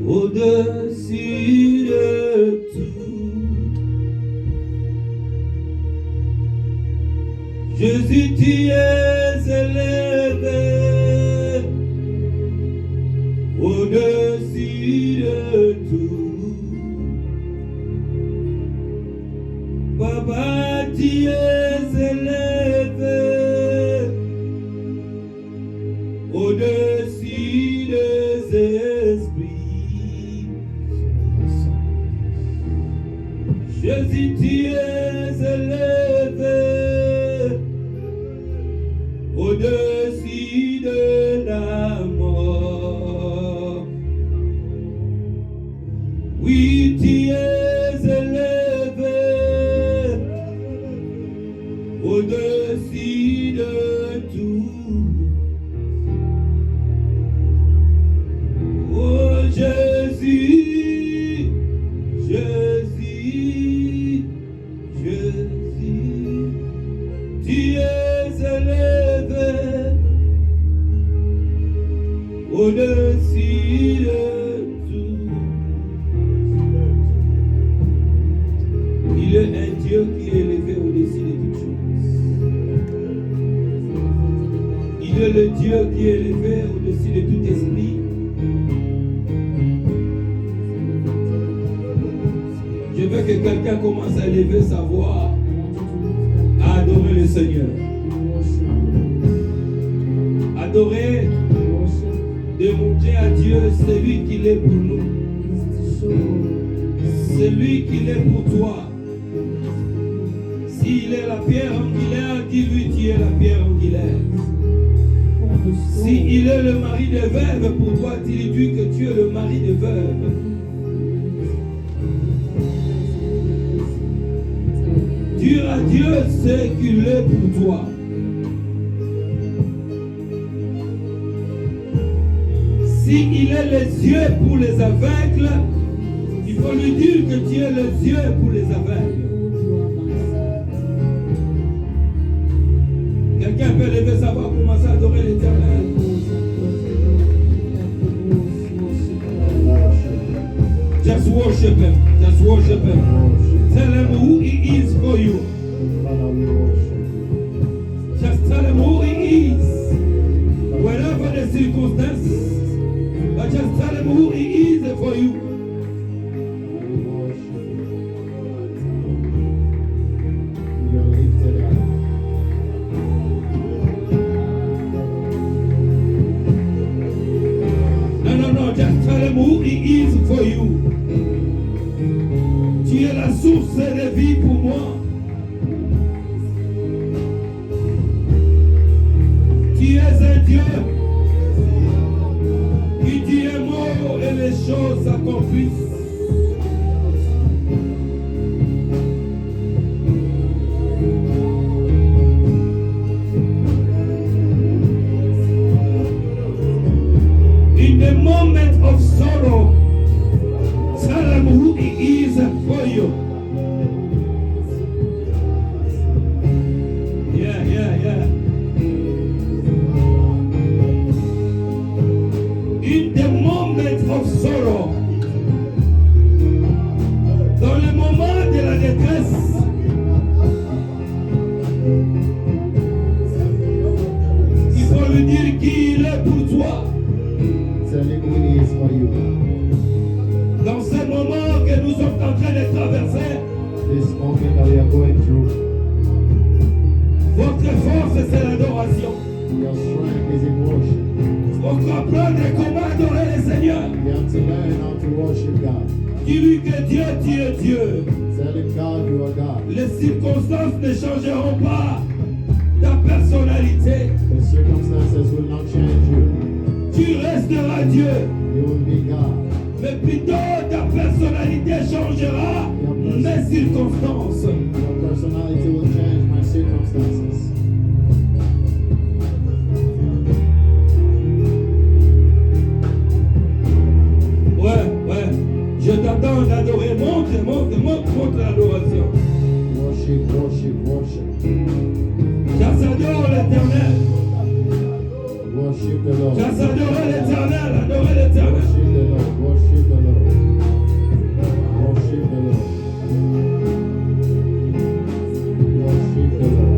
Au-dessus de tout, Jésus, tu es élevé au-dessus de tout. Papa, tu es élevé au-dessus des esprits. Jésus, tu es élevé au-dessus de la mort. Oui, tu es élevé au-dessus de tout. Oh Jésus, Jésus, Jésus, tu es élevé au-dessus de tout. Il est un Dieu qui est élevé au-dessus de toutes choses. Il est le Dieu qui est élevé au-dessus de tout esprit. Je veux que quelqu'un commence à élever sa voix, à adorer le Seigneur. Adorer, démontrer à Dieu celui qu'il est pour nous. Celui qu'il est pour toi. S'il est la pierre angulaire, dis-lui tu es la pierre angulaire. S'il est le mari de veuve pour toi, dis-lui que tu es le mari de veuve. Dire à Dieu ce qu'il est pour toi. S'il est les yeux pour les aveugles, il faut lui dire que tu es les yeux pour les aveugles. Quelqu'un peut lever sa voix, commencer à adorer l'Éternel. Just worship him. Just worship him. Tell him who he is for you. Just tell him who he is. Whatever the circumstances. But just tell him who he is for you. No, just tell him who he is for you. Tu es la source de vie pour moi. Tu es un Dieu qui dit un mot et les choses s'accomplissent. In the moment of sorrow, tell him who he is for you. Yeah. In the moment of sorrow, dans le moment de la détresse, il faut lui dire qu'il est pour toi. Dans ce moment que nous sommes en train de traverser, votre force c'est l'adoration. Il faut comprendre comment adorer le Seigneur. Dis-lui que Dieu, tu es Dieu. Les circonstances ne changeront pas ta personnalité. Tu resteras Dieu. Mais plutôt ta personnalité changera mes circonstances. Your personality will change my circumstances. Worship the Lord. Just adorer l'Éternel, adorer l'Éternel. Worship the Lord. Worship the Lord. Worship the Lord. Worship the Lord.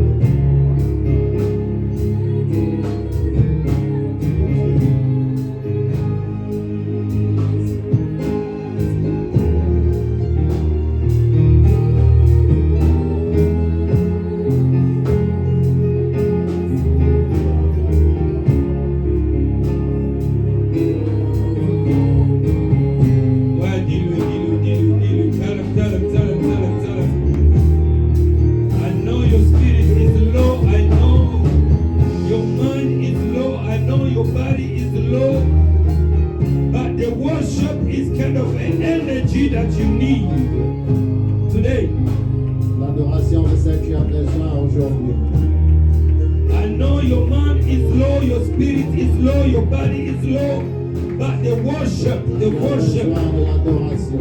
That you need today. L'adoration de ce que tu as besoin aujourd'hui. I know your mind is low, your spirit is low, your body is low, but the worship. Besoin de l'adoration.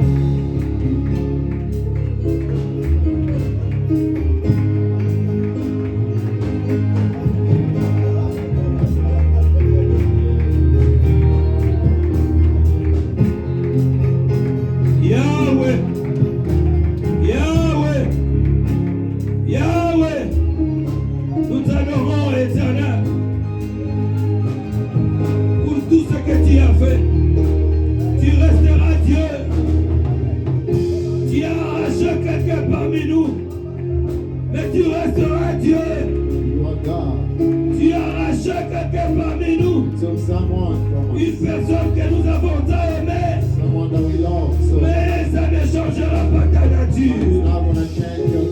Une personne que nous avons tant aimée, mais ça ne changera pas ta nature.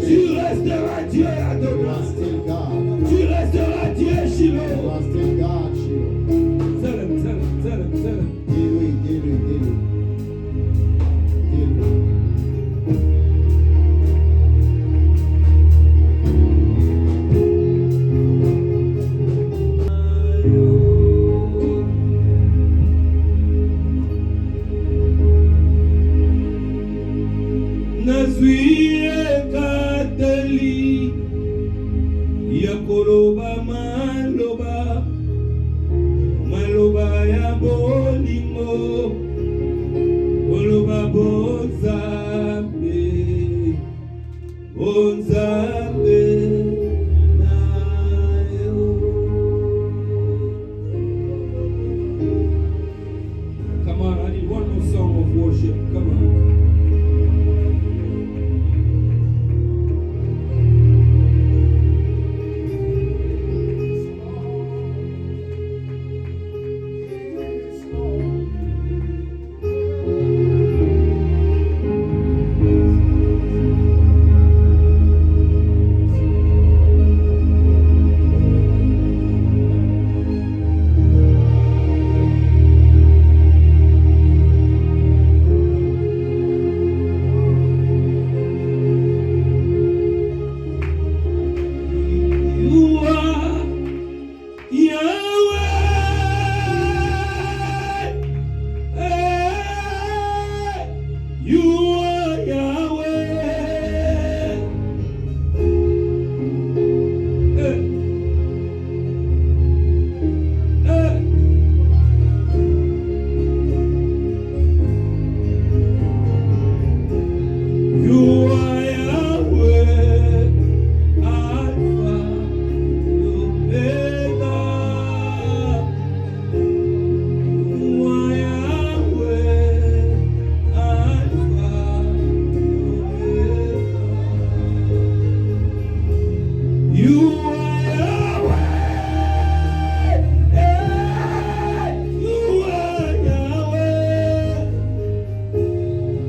Tu resteras Dieu Adonai. Tu resteras Dieu Shiloh. Tell him. Nazwiye kateli yakoloba maloba ya bolingo koloba bonzambe na yo. Come on, I need one more song of worship. Come on.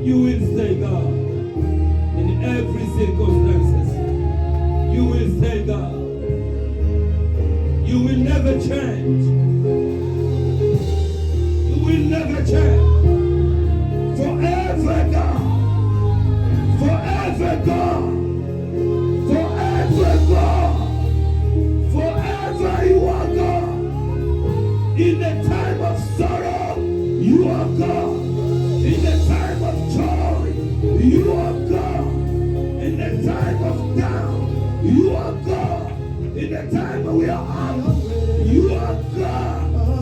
You will stay God in every circumstances. You will stay God. You will never change. You will never change. Forever God. Forever God. Forever God. Forever you are God. In the time of sorrow, you are God. In the time of joy, you are God. In the time of down, you are God. In the time we are up, you are God.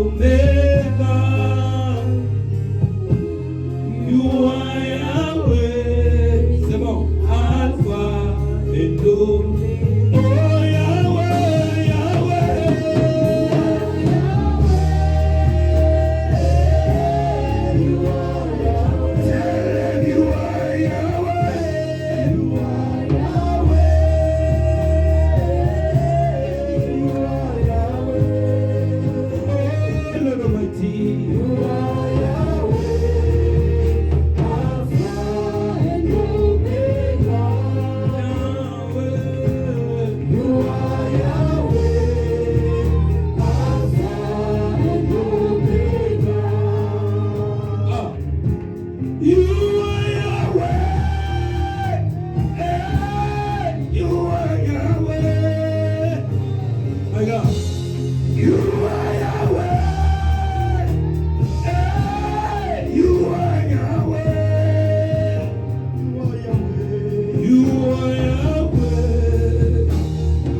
Omega. You are Yahweh. C'est bon. Alpha and Omega. Oh Yahweh, Yahweh. You are Yahweh. Tell him you are Yahweh. You are Yahweh. You are Yahweh. Lord Almighty. You are Yahweh. Alpha and Omega. Yahweh. You are Yahweh. Alpha and Omega. You are Yahweh. Hey, you are Yahweh. My God. You are Yahweh. Hey, you are Yahweh. You are Yahweh.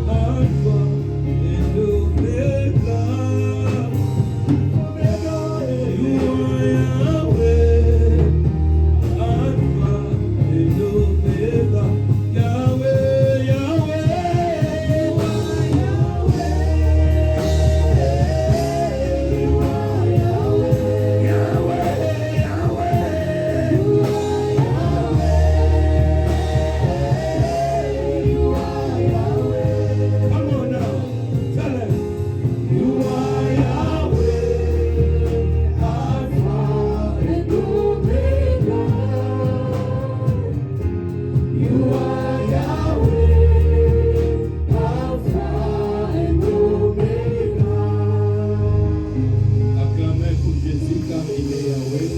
Alpha and Omega. You are Yahweh. Alpha and Omega. Yahweh, Yahweh. Come on now, tell him. You are Yahweh, Alpha and Omega. You are Yahweh, Alpha and Omega. Acclamez pour Jésus car il est Yahweh.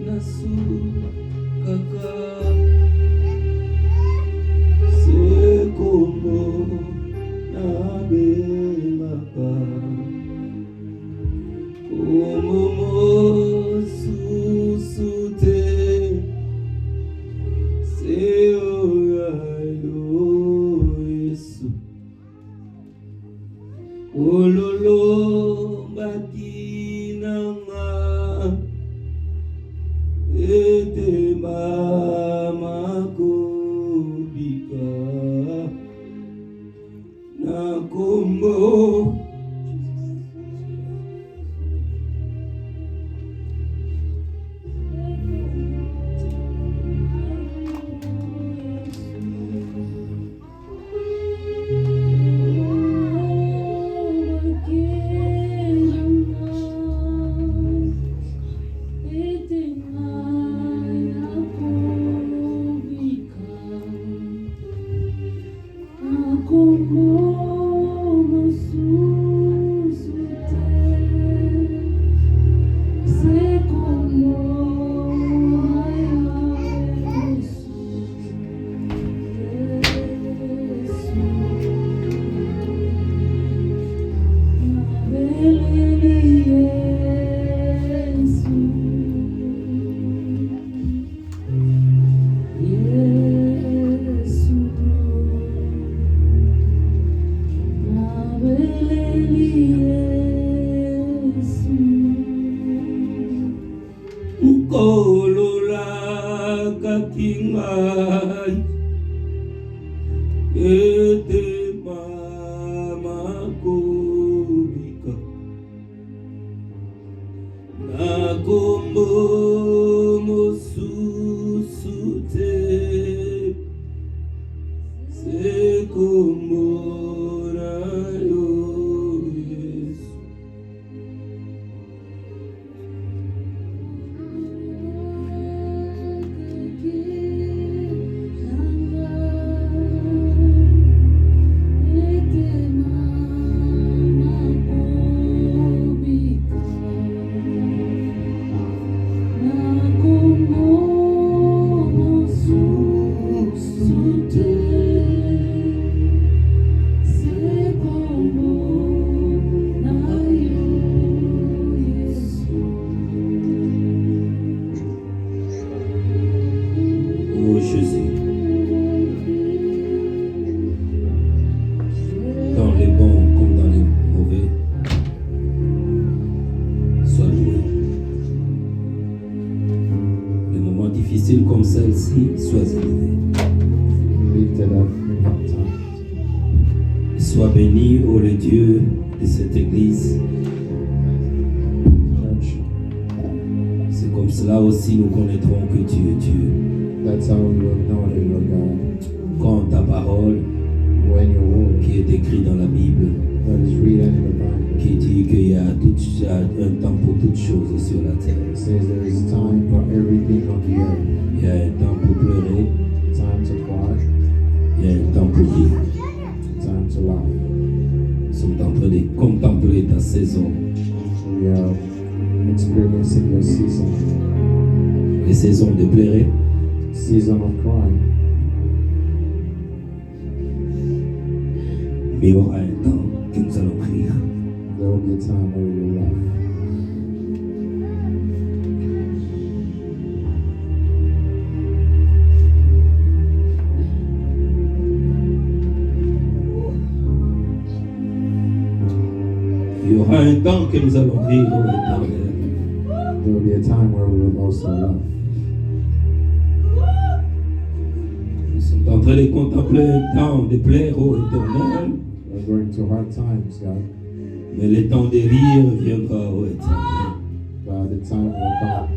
Nasu kaka sekomo na bemaka omomo susute seorayo Yesu ololo bakinanga ete mama kubika na kumbo ukolola kakingay ete mama kubika na kumbo mosusute sekomorayo Yesu. Lifted up in hard times. Sois béni, ô le Dieu de cette église. Church, C'est comme cela aussi nous connaîtrons que tu es Dieu. that's how we will know that you're God. Quand ta parole, When your word qui est écrite dans la Bible, that is written in the Bible qui dit qu'il y a un temps pour toutes choses sur la terre. says there is time for everything on the earth. Il y a un temps pour pleurer, Time to cry, il y a un temps pour vivre. time to laugh. Nous sommes en train de contempler ta saison. We are experiencing your season. Les saisons de pleurer, Season of crying. mais il y aura un temps que nous allons rire. There will be a time where we will laugh. Il y aura un temps que nous allons rire au Éternel. There will be a time where we will also laugh. Nous sommes en train de contempler un temps de plaire au Éternel, We're going through hard times, God, mais le temps de rire viendra au Éternel. but the time will come.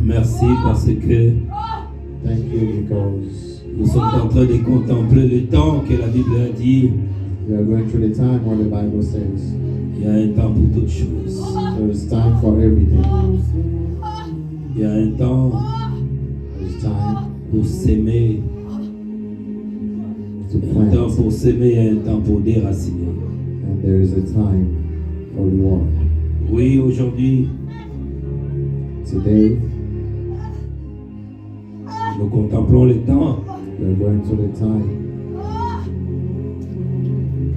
Merci parce que Thank you because nous sommes en train de contempler le temps que la Bible a dit. we are going through the time where the Bible says Il y a un temps pour toutes choses. there is time for everything. Il y a un temps There is time pour s'aimer, to un temps plant, pour s'aimer et un temps pour déraciner. and there is a time for reward. Oui, aujourd'hui, Today, nous contemplons le temps we are going through the time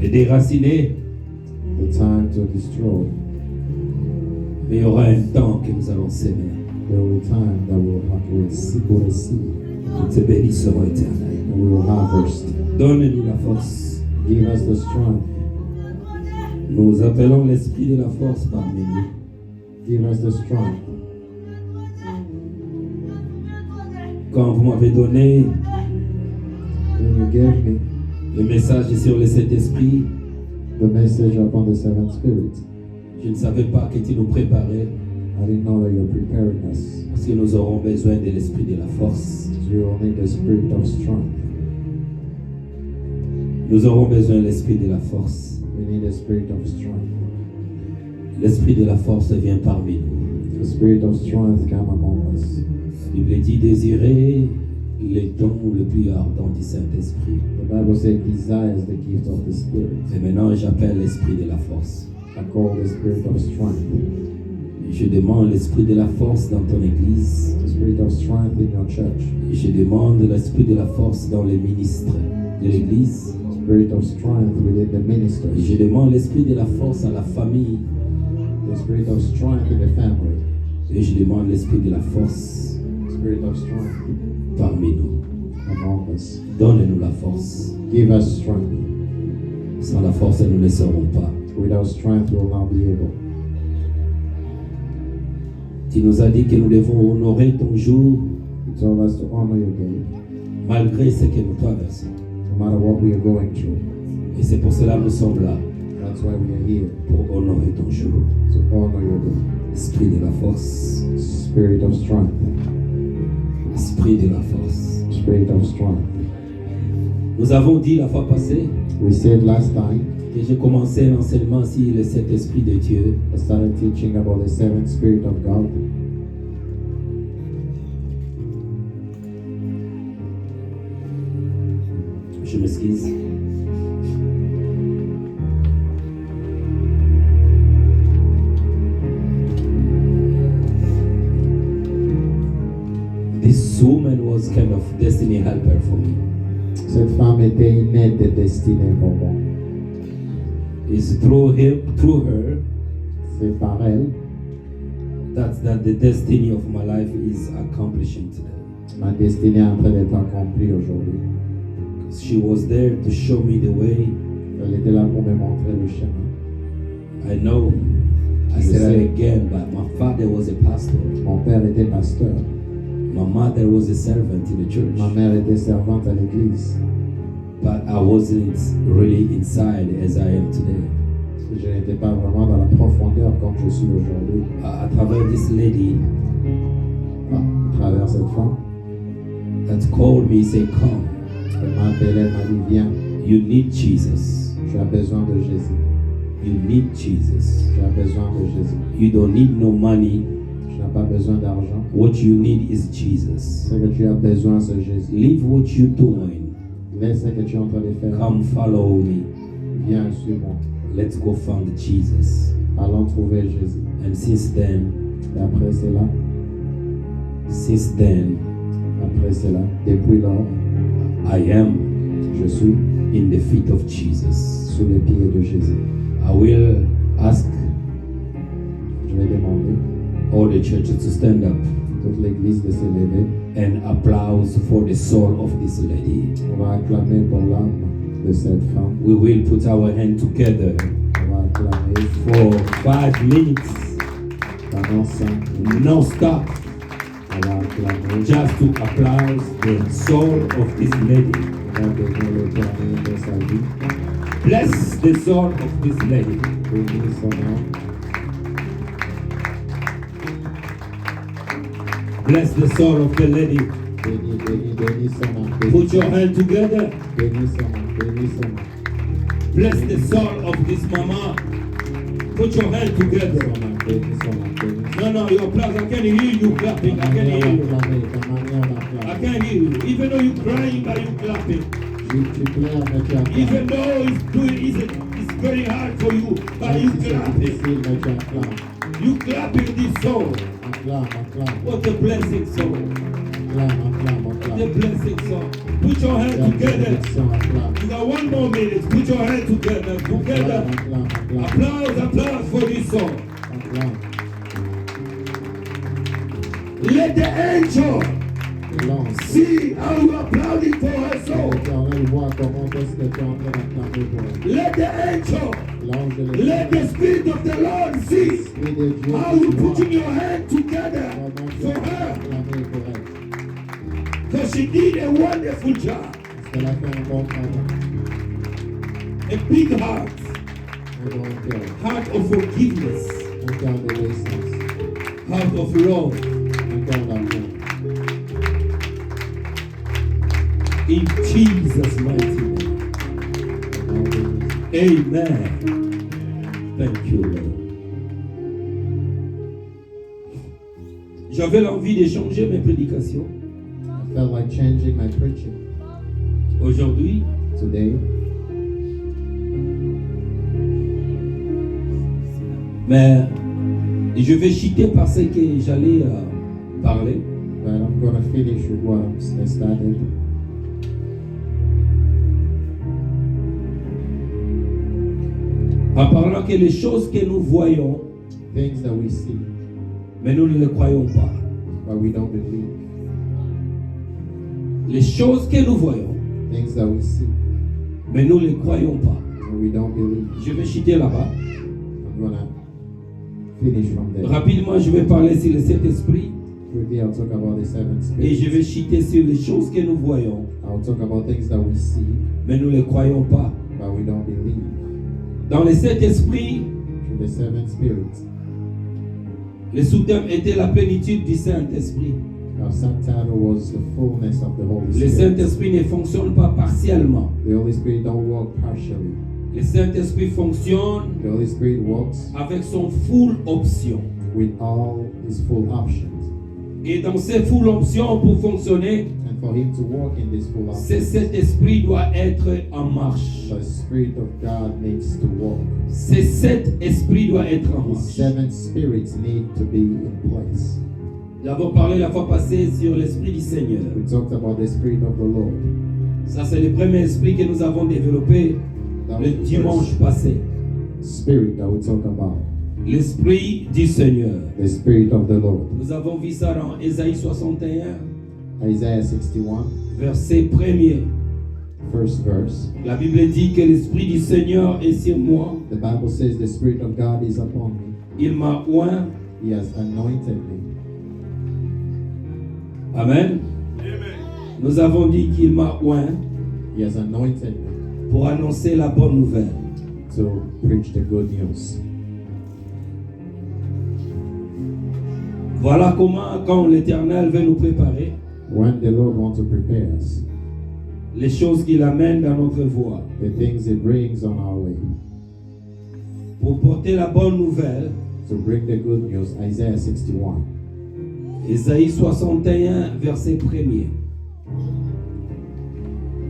de déraciner, to destroy. mais il y aura un temps que nous allons s'aimer. There will be time that we will have to receive, Nous te bénissons, Éternel. and we will harvest. Donne-nous la force. Give us the strength. Nous appelons l'esprit de la force parmi nous. Give us the strength. Quand vous m'avez donné When you gave me le message sur le Saint-Esprit, the message upon the seven spirits, je ne savais pas que tu nous préparais I didn't know that you're preparing us. parce que nous aurons besoin de l'esprit de la force. You will need the spirit of strength. Nous aurons besoin de l'esprit de la force. We need the spirit of strength. L'esprit de la force vient parmi nous. The spirit of strength come among us. La Bible dit désirer les dons les plus ardents du Saint-Esprit. The Bible says desires the gift of the spirit. Et maintenant, j'appelle l'esprit de la force. I call the spirit of strength. Je demande l'esprit de la force dans ton église. The spirit of strength in your church. Je demande l'esprit de la force dans les ministres de l'église. Spirit of strength within the Et ministers. je demande l'esprit de la force à la famille. The spirit of strength in the family. Et je demande l'esprit de la force Spirit of strength parmi nous. among us. Donne-nous la force. Give us strength. Sans la force, nous ne serons pas. Without strength, we will not be able. Tu nous as dit que nous devons honorer ton jour You told us to honor your day, malgré ce que nous traversons. no matter what we are going through. Et c'est pour cela que nous sommes là, That's why we are here, pour honorer ton jour. to honor your day. Esprit de la force. Spirit of strength. Esprit de la force. Spirit of strength. Nous avons dit la fois passée We said last time, que j'ai commencé l'enseignement sur le Saint-Esprit de Dieu. I started teaching about the seventh Spirit of God. Je m'excuse. This woman was kind of destiny helper for me. Cette femme était une aide de destinée pour moi. It's through her, C'est par elle, that the destiny of my life is accomplishing today. ma destinée est en train d'être accomplie aujourd'hui. She was there to show me the way. Elle était là pour me montrer le chemin. I know, I Je said sais. it again, but my father was a pastor. Mon père était pasteur. My mother was a servant in the church, Ma mère était servante à l'église. but I wasn't really inside as I am today. Je n'étais pas vraiment dans la profondeur comme je suis aujourd'hui. À travers this lady À travers cette femme, that called me, say, come, elle m'a appelé, elle m'a dit, viens, you need Jesus. tu as besoin de Jésus. You need Jesus. Tu as besoin de Jésus. You don't need no money. Tu n'as pas besoin d'argent. What you need is Jesus. Ce que tu as besoin, c'est Jésus. Leave what you're doing. Laisse ce que tu es en train de faire. Come follow me. Viens, suis-moi. Let's go find Jesus. Allons trouver Jésus. And since then, Et après cela, depuis lors, I am je suis in the feet of Jesus. sous les pieds de Jésus. I will ask Je vais demander all the churches to stand up toute l'église de se lever. and applause for the soul of this lady. On va acclamer pour l'âme de cette femme. We will put our hand together On va acclamer for 5 minutes, pendant 5 minutes. no stop, On va acclamer. just to applause the soul of this lady. On va bénir l'Éternel de sa vie. Bless the soul of this lady. Bénis son âme. Bless the soul of the lady. Bénis son âme. Put your hand together. Bénis son âme. Bénis son âme. Bless the soul of this mama. Put your hand together. Son âme. Bénis son âme. Bénis son âme. No, your applause. I can hear you clapping. I can hear you. Ta manière I d'acclamer. can hear you. Even though you're crying, but you clapping. Tu pleures, mais tu acclames. Even though it's very hard for you, but you C'est clapping. difficile, mais tu acclames. You clapping this soul. Acclame, acclame. What a blessing soul. Acclame, acclame, What a acclame. blessing soul. Put your hand together. Bénédiction, acclame. You got 1 more minute. Put your hand together. Together. Acclame, acclame, Applause, applause for this soul. acclame. Let the angel Lance. see how you applauding for her soul. L'Éternel voit comment est-ce que tu es en train d'acclamer pour elle. Let the angel, L'ange de let l'Éternel. the spirit of the Lord see L'Esprit de Dieu how you voit putting your hand together comment tu for es en train her. d'acclamer pour elle. Because she did a wonderful job. Parce qu'elle a fait un bon travail. A big heart, Un bon cœur. heart of forgiveness, Un cœur d'obéissance. heart of love. Un cœur d'amour. In Jesus' mighty name. Au nom de Jésus. Amen. Thank you, Lord. J'avais l'envie de changer mes prédications. I felt like changing my preaching Aujourd'hui, today. mais je vais chuter par ce que j'allais parler. But I'm going to finish with what I started. En parlant que les choses que nous voyons, Things that we see, mais nous ne les croyons pas. but we don't believe. Les choses que nous voyons, Things that we see, mais nous ne les croyons pas. but we don't believe. Je vais chuter là-bas. I'm going to finish from there. Rapidement, je vais parler sur le Saint-Esprit Quickly, I'll talk about the seven et je spirits. vais chuter sur les choses que nous voyons, I'll talk about things that we see, mais nous ne les croyons pas. but we don't believe. Dans le Saint-Esprit, Through the seven spirits, le sous-thème était la plénitude du Saint-Esprit. our subtitle was the fullness of the Holy Le Spirit. Saint-Esprit ne fonctionne pas partiellement. The Holy Spirit don't work partially. Le Saint-Esprit fonctionne The Holy Spirit works avec son full option. with all his full options. Et dans ces full options, pour fonctionner, And for him to walk in this full cet options, esprit doit être en marche. the Spirit of God needs to walk. Cet esprit doit être en His marche. seven spirits need to be in place. Nous avons parlé la fois passée sur l'esprit du Seigneur. We talked about the Spirit of the Lord. Ça, c'est le premier esprit que nous avons développé That le was the dimanche first passé. Spirit that we talk about. L'esprit du Seigneur. The Spirit of the Lord. Nous avons vu ça dans Ésaïe 61, Isaiah 61, verset 1er. first verse. La Bible dit que l'esprit du Seigneur est sur moi. The Bible says the Spirit of God is upon me. Il m'a oint He has anointed me Amen. Nous avons dit qu'il m'a oint He has anointed me pour annoncer la bonne nouvelle. to preach the good news. Voilà comment, quand l'Éternel veut nous préparer, When the Lord wants to prepare us, les choses qu'il amène dans notre voie, the things He brings on our way, pour porter la bonne nouvelle, to bring the good news, Isaiah 61. Ésaïe 61, verset 1er.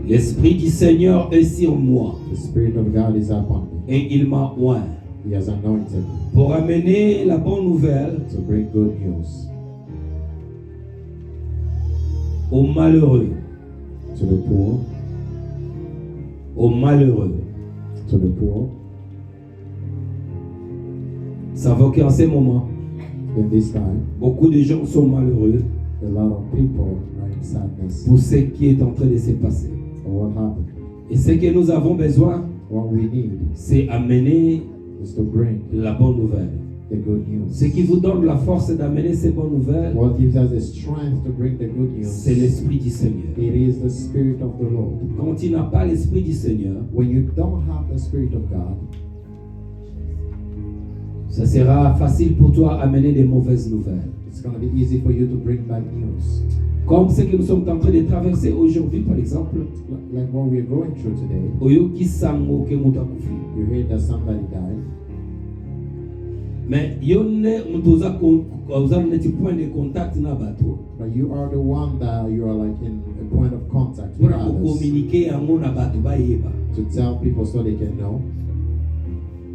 L'Esprit du Seigneur est sur moi The Spirit of God is upon me. et il m'a oint He has anointed me pour amener la bonne nouvelle to bring good news aux malheureux, to the poor, aux malheureux. to the poor. Ça va qu'en ce moment, In this time, beaucoup de gens sont malheureux a lot of people are in sadness pour ce qui est en train de se passer. for what happened. Et ce que nous avons besoin, What we need c'est amener is to bring la bonne nouvelle. the good news. Ce qui vous donne la force d'amener ces bonnes nouvelles, What gives us the strength to bring the good news? c'est l'Esprit du Seigneur. It is the Spirit of the Lord. Quand tu n'as pas l'Esprit du Seigneur, When you don't have the Spirit of God, ça sera facile pour toi d'amener des mauvaises nouvelles. it's going to be easy for you to bring bad news. Comme ce que nous sommes en train de traverser aujourd'hui, par exemple, Like what we're going through today, oyoki sango ke mutu akufi. you heard that somebody died, Mais yone mutu oza neti point de contact na bato. but you are the one that you are like in a point of contact with Pour others communiquer yango na bato bayeba. to tell people so they can know.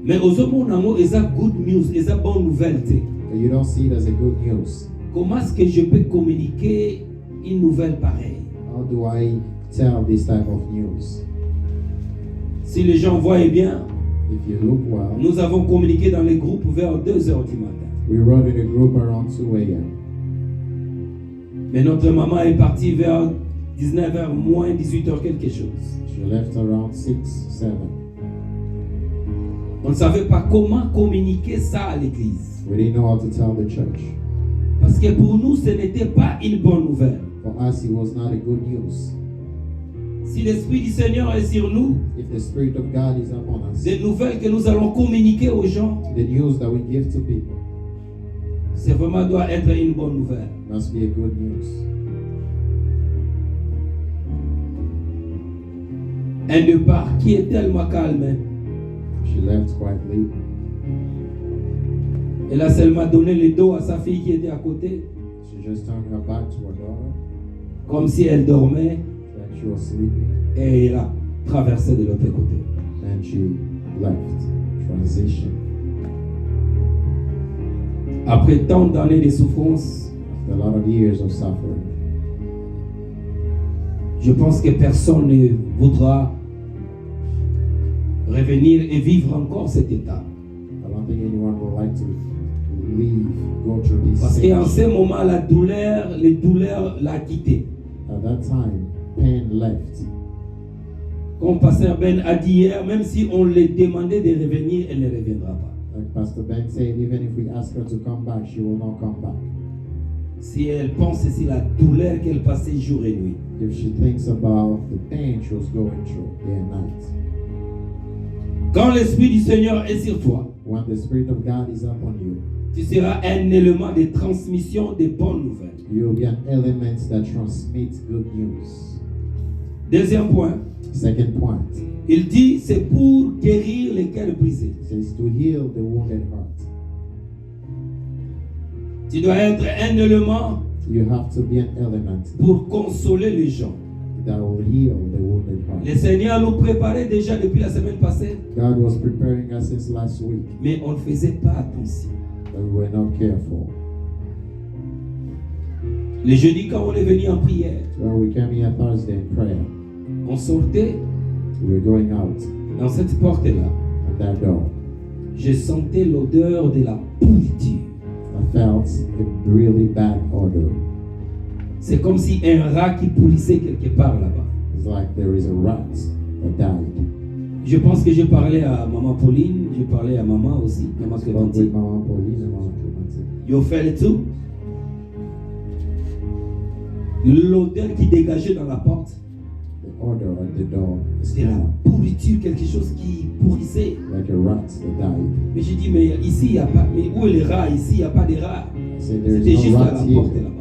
Mais ozomona yango eza good news, eza bonne nouvelle te. But you don't see it as a good news. Comment est-ce que je peux communiquer une nouvelle pareille? How do I tell this type of news? Si les gens voient bien, If you look well, nous avons communiqué dans les groupes vers 2 heures du matin. we rode in a group around 2 a.m. Mais notre maman est partie vers 19h moins 18h quelque chose. She left around 6, 7. On ne savait pas comment communiquer ça à l'église. We didn't know how to tell the church. Parce que pour nous, ce n'était pas une bonne nouvelle. For us, it was not a good news. Si l'Esprit du Seigneur est sur nous, If the Spirit of God is upon us, des nouvelles que nous allons communiquer aux gens, the news that we give to people c'est vraiment doit être une bonne nouvelle. must be a good news. Un départ qui est tellement calme. She left quietly. Elle a seulement donné le dos à sa fille qui était à côté, She just turned her back to her daughter, comme si elle dormait, like she was sleeping, et elle a traversé de l'autre côté. and she left. Transition. Après tant d'années de souffrance, After a lot of years of suffering, je pense que personne ne voudra revenir et vivre encore cet état. I don't think anyone would like to leave, go through this. Parce qu'en stage. ce moment, les douleurs l'a quitté. At that time, pain left. Comme Pasteur Ben a dit hier, même si on lui demandait de revenir, elle ne reviendra pas. Like Pastor Ben said, even if we ask her to come back, she will not come back. Si elle pense sur la douleur qu'elle passait jour et nuit. If she thinks about the pain she was going through day and night. Quand l'Esprit du Seigneur est sur toi, When the Spirit of God is upon you, tu seras un élément de transmission des bonnes nouvelles. you will be an element that transmits good news. Deuxième point, Second point, il dit c'est pour guérir les cœurs brisés. it says to heal the wounded heart. Tu dois être un élément You have to be an element pour consoler les gens. that will heal the wounded Le heart. Seigneur nous préparait déjà depuis la semaine passée, God was preparing us since last week, mais on ne faisait pas attention. but we were not careful. Le jeudi, quand on est venu en prière, When we came here Thursday in prayer, on sortait we were going out dans cette porte-là. at that door. Je sentais l'odeur de la pourriture. I felt a really bad odor. C'est comme si un rat qui pourrissait quelque part là-bas. It's like there is a rat that died. Je pense que j'ai parlé à maman Pauline, j'ai parlé à maman aussi, maman Spoke Clémentine. with Mama Pauline and Mama Clementine. You felt it too? l'odeur qui dégageait dans la porte, The odor at the door, the c'était la smell, pourriture, quelque chose qui pourrissait. like a rat that died. Mais j'ai dit, mais ici, il n'y a pas, mais où est les rats? Ici, il n'y a pas de rats. I said, there C'était is juste no à rat la porte here. là-bas.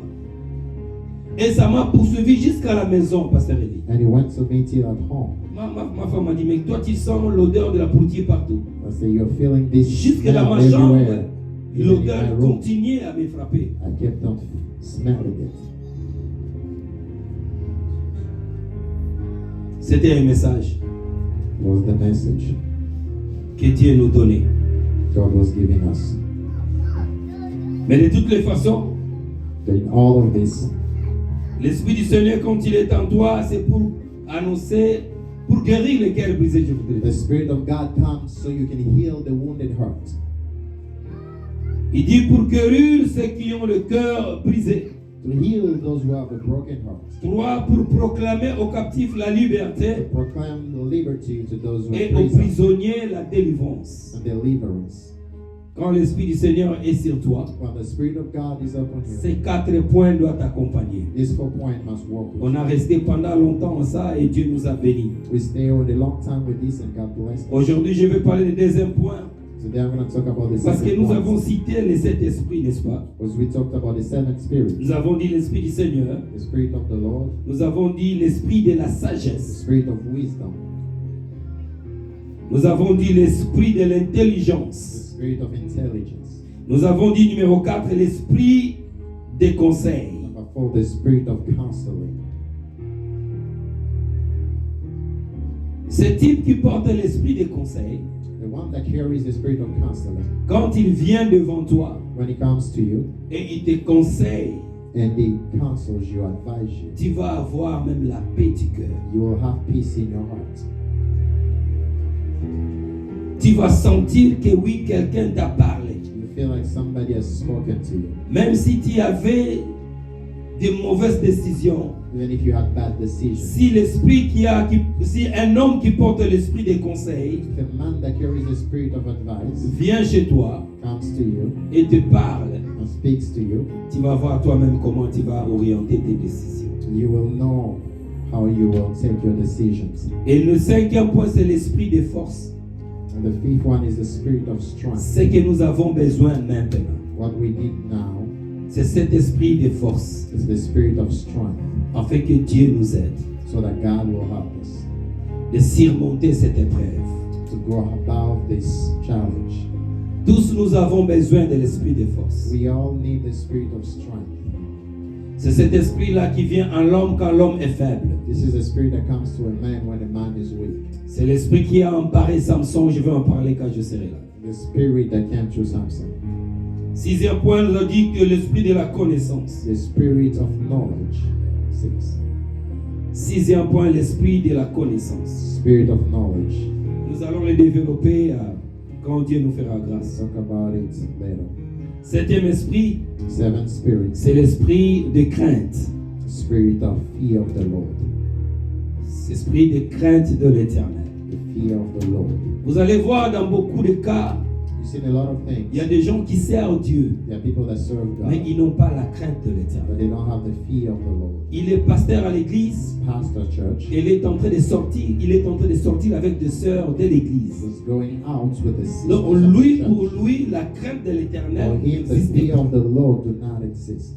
Et ça m'a poursuivi jusqu'à la maison, Pasteur Eli. And he went to me till at home. Ma femme m'a dit, mais toi, tu sens l'odeur de la pourriture partout. I said, you're feeling this Jusque dans smell ma chambre, everywhere. Even in l'odeur my room. continuait à me frapper. I kept on smelling it. C'était un message It was the message que Dieu nous donnait. God was giving us. Mais de toutes les façons, But in all of this, l'Esprit du Seigneur, quand il est en toi, c'est pour annoncer, pour guérir les cœurs brisés, je voudrais the dire. Spirit of God comes so you can heal the wounded heart. Il dit pour guérir ceux qui ont le cœur brisé. To heal those who have a broken heart. 3, pour proclamer aux captifs la To liberté proclaim the liberty to those who et are aux prison prisonniers la délivrance. and deliverance. Quand l'Esprit du Seigneur est sur toi, When the Spirit of God is upon you, ces 4 points doivent t'accompagner. this 4 point must walk with On a you. resté pendant longtemps en ça et Dieu nous a bénis. We stay with a long time with this and God bless us. Aujourd'hui, je vais parler du deuxième point. Today I'm going to talk about the Parce que second nous avons point. cité les 7 esprits, n'est-ce pas? Because we talked about the 7 spirits. Nous avons dit l'Esprit du Seigneur. The Spirit of the Lord, Nous avons dit l'Esprit de la the sagesse. Spirit of wisdom, Nous avons dit l'Esprit de the l'intelligence. Spirit of intelligence. Nous avons dit numéro 4, l'Esprit des conseils. Number 4, the Spirit of counseling. Ce type qui porte l'Esprit des conseils, The one that carries the Spirit of counseling, quand il vient devant toi when he comes to you et il te conseille, and he counsels you, advise you, tu vas avoir même la paix du cœur. you will have peace in your heart. Tu vas sentir que oui, quelqu'un t'a parlé. You feel like somebody has spoken to you. Même si tu avais de mauvaises décisions, Even if you had bad decisions. si un homme qui porte l'esprit des conseils If a man that carries the Spirit of advice vient chez toi comes to you et te parle, and speaks to you, tu vas voir toi-même comment tu vas orienter tes décisions. you will know how you will take your decisions. Et le 5e point, c'est l'esprit des forces. And the 5th one is the Spirit of strength. Ce que nous avons besoin maintenant, What we need now c'est cet esprit des forces, is the Spirit of strength, afin que Dieu nous aide so that God will help us de surmonter cette épreuve. to go above this challenge. Tous nous avons besoin de l'esprit des forces. We all need the Spirit of strength. C'est cet esprit-là qui vient en l'homme quand l'homme est faible. This is the Spirit that comes to a man when a man is weak. C'est l'esprit qui a emparé Samson. Je vais en parler quand je serai là. The Spirit that came through Samson. 6e point nous a dit que l'esprit de la connaissance. The Spirit of knowledge. 6. 6e point, l'esprit de la connaissance. Spirit of knowledge. Nous allons le développer quand Dieu nous fera grâce. Talk about it later. 7e esprit, 7th Spirit. c'est l'esprit de crainte. Spirit of fear of the Lord. L'esprit de crainte de l'éternel. The fear of the Lord. Vous allez voir dans beaucoup de cas, You see a lot of il y a things. des gens qui servent Dieu, There are people that serve mais God, ils n'ont pas la crainte de but l'éternel. they don't have the fear of the Lord. Il est pasteur à l'église. Pastor church Il est en train de sortir avec des sœurs de l'église. was going out with the sisters Donc of the lui, church. pour lui, la crainte de l'éternel For him, the n'existe fear pas. of the Lord do not exist.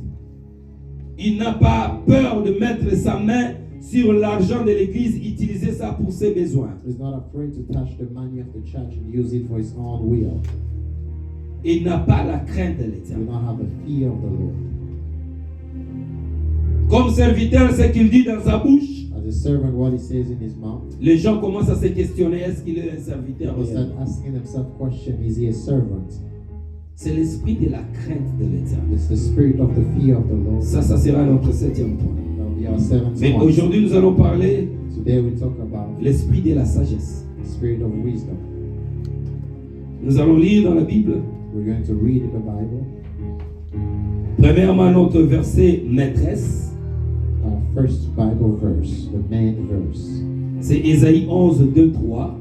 Il n'a pas peur de mettre sa main sur l'argent de l'église, utiliser ça pour ses besoins. He's not afraid to touch the money of the church and use it for his own will. Il n'a pas la crainte de He do l'éternel. not have the fear of the Lord. Comme serviteur, ce qu'il dit dans sa bouche, As a servant, what he says in his mouth, les gens commencent à se questionner, est-ce qu'il est un serviteur they start réellement? asking themselves question, is he a servant? C'est l'esprit de la crainte de l'éternel. It's the spirit of the fear of the Lord. Ça sera notre 7e point. That will be our 7th Mais point. aujourd'hui, nous allons parler Today we talk about l'esprit de la sagesse. the spirit of wisdom. Nous allons lire dans la Bible. We're going to read in the Bible. Premièrement, notre verset maîtresse, Our first Bible verse, the main verse, c'est Ésaïe 11, 2, 3.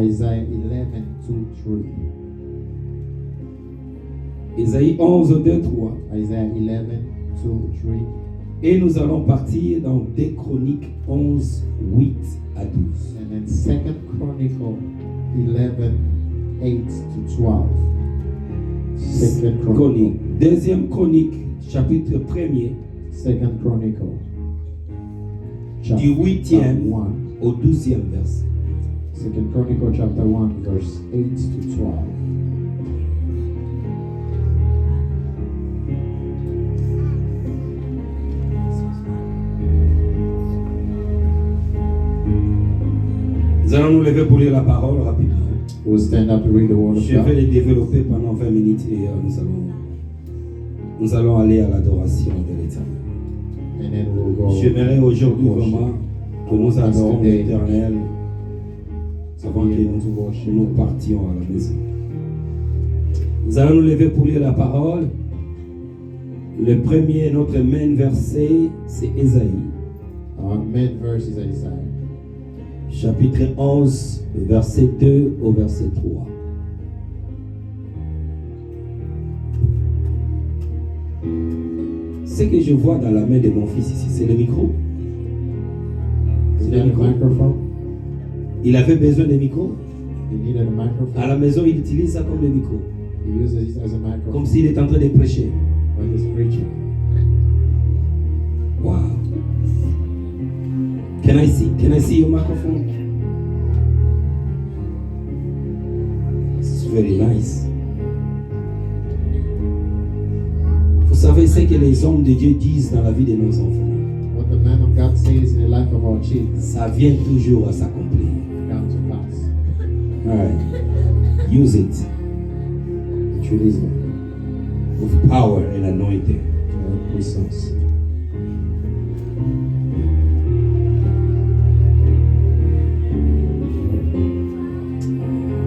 Isaiah 11, 2, 3. Ésaïe 11, 2, 3. Isaiah 11, 2, 3. Et nous allons partir dans 2 Chroniques 11, 8 à 12. And then 2 Chronicle 11, 8 to 12. 2 Chronicle. Chronique. Deuxième Chronique, chapitre 1er, 2 Chronicle. du 8e 1. au 12e verset. 2 Chronicle chapter 1, verse 8 to 12. Nous allons nous lever pour lire la parole rapidement. We'll stand up to read the word of Je vais God. les développer pendant 20 minutes et nous allons aller à l'adoration de l'Éternel. And then we'll go. J'aimerais aujourd'hui worship. vraiment que nous adorons l'Éternel avant que nous partions à la maison. Nous allons nous lever pour lire la parole. Le premier, notre main verset, c'est Ésaïe, Our main verse is Isaiah. chapitre 11, verset 2 au verset 3. Ce que je vois dans la main de mon fils ici, c'est le micro. Is C'est that le a micro. microphone? Il avait besoin de micro. He needed a À microphone. la maison, il utilise ça comme le micro. He uses it as a microphone Comme s'il est en train de prêcher. when he's preaching. Wow. Can I see your microphone? It's very nice. Vous savez ce que les hommes de Dieu disent dans la vie de nos enfants. What the man of God says in the life of our children Ça vient toujours à s'accomplir. come to pass. All right. Use it Utilize it with power and anointing. avec puissance.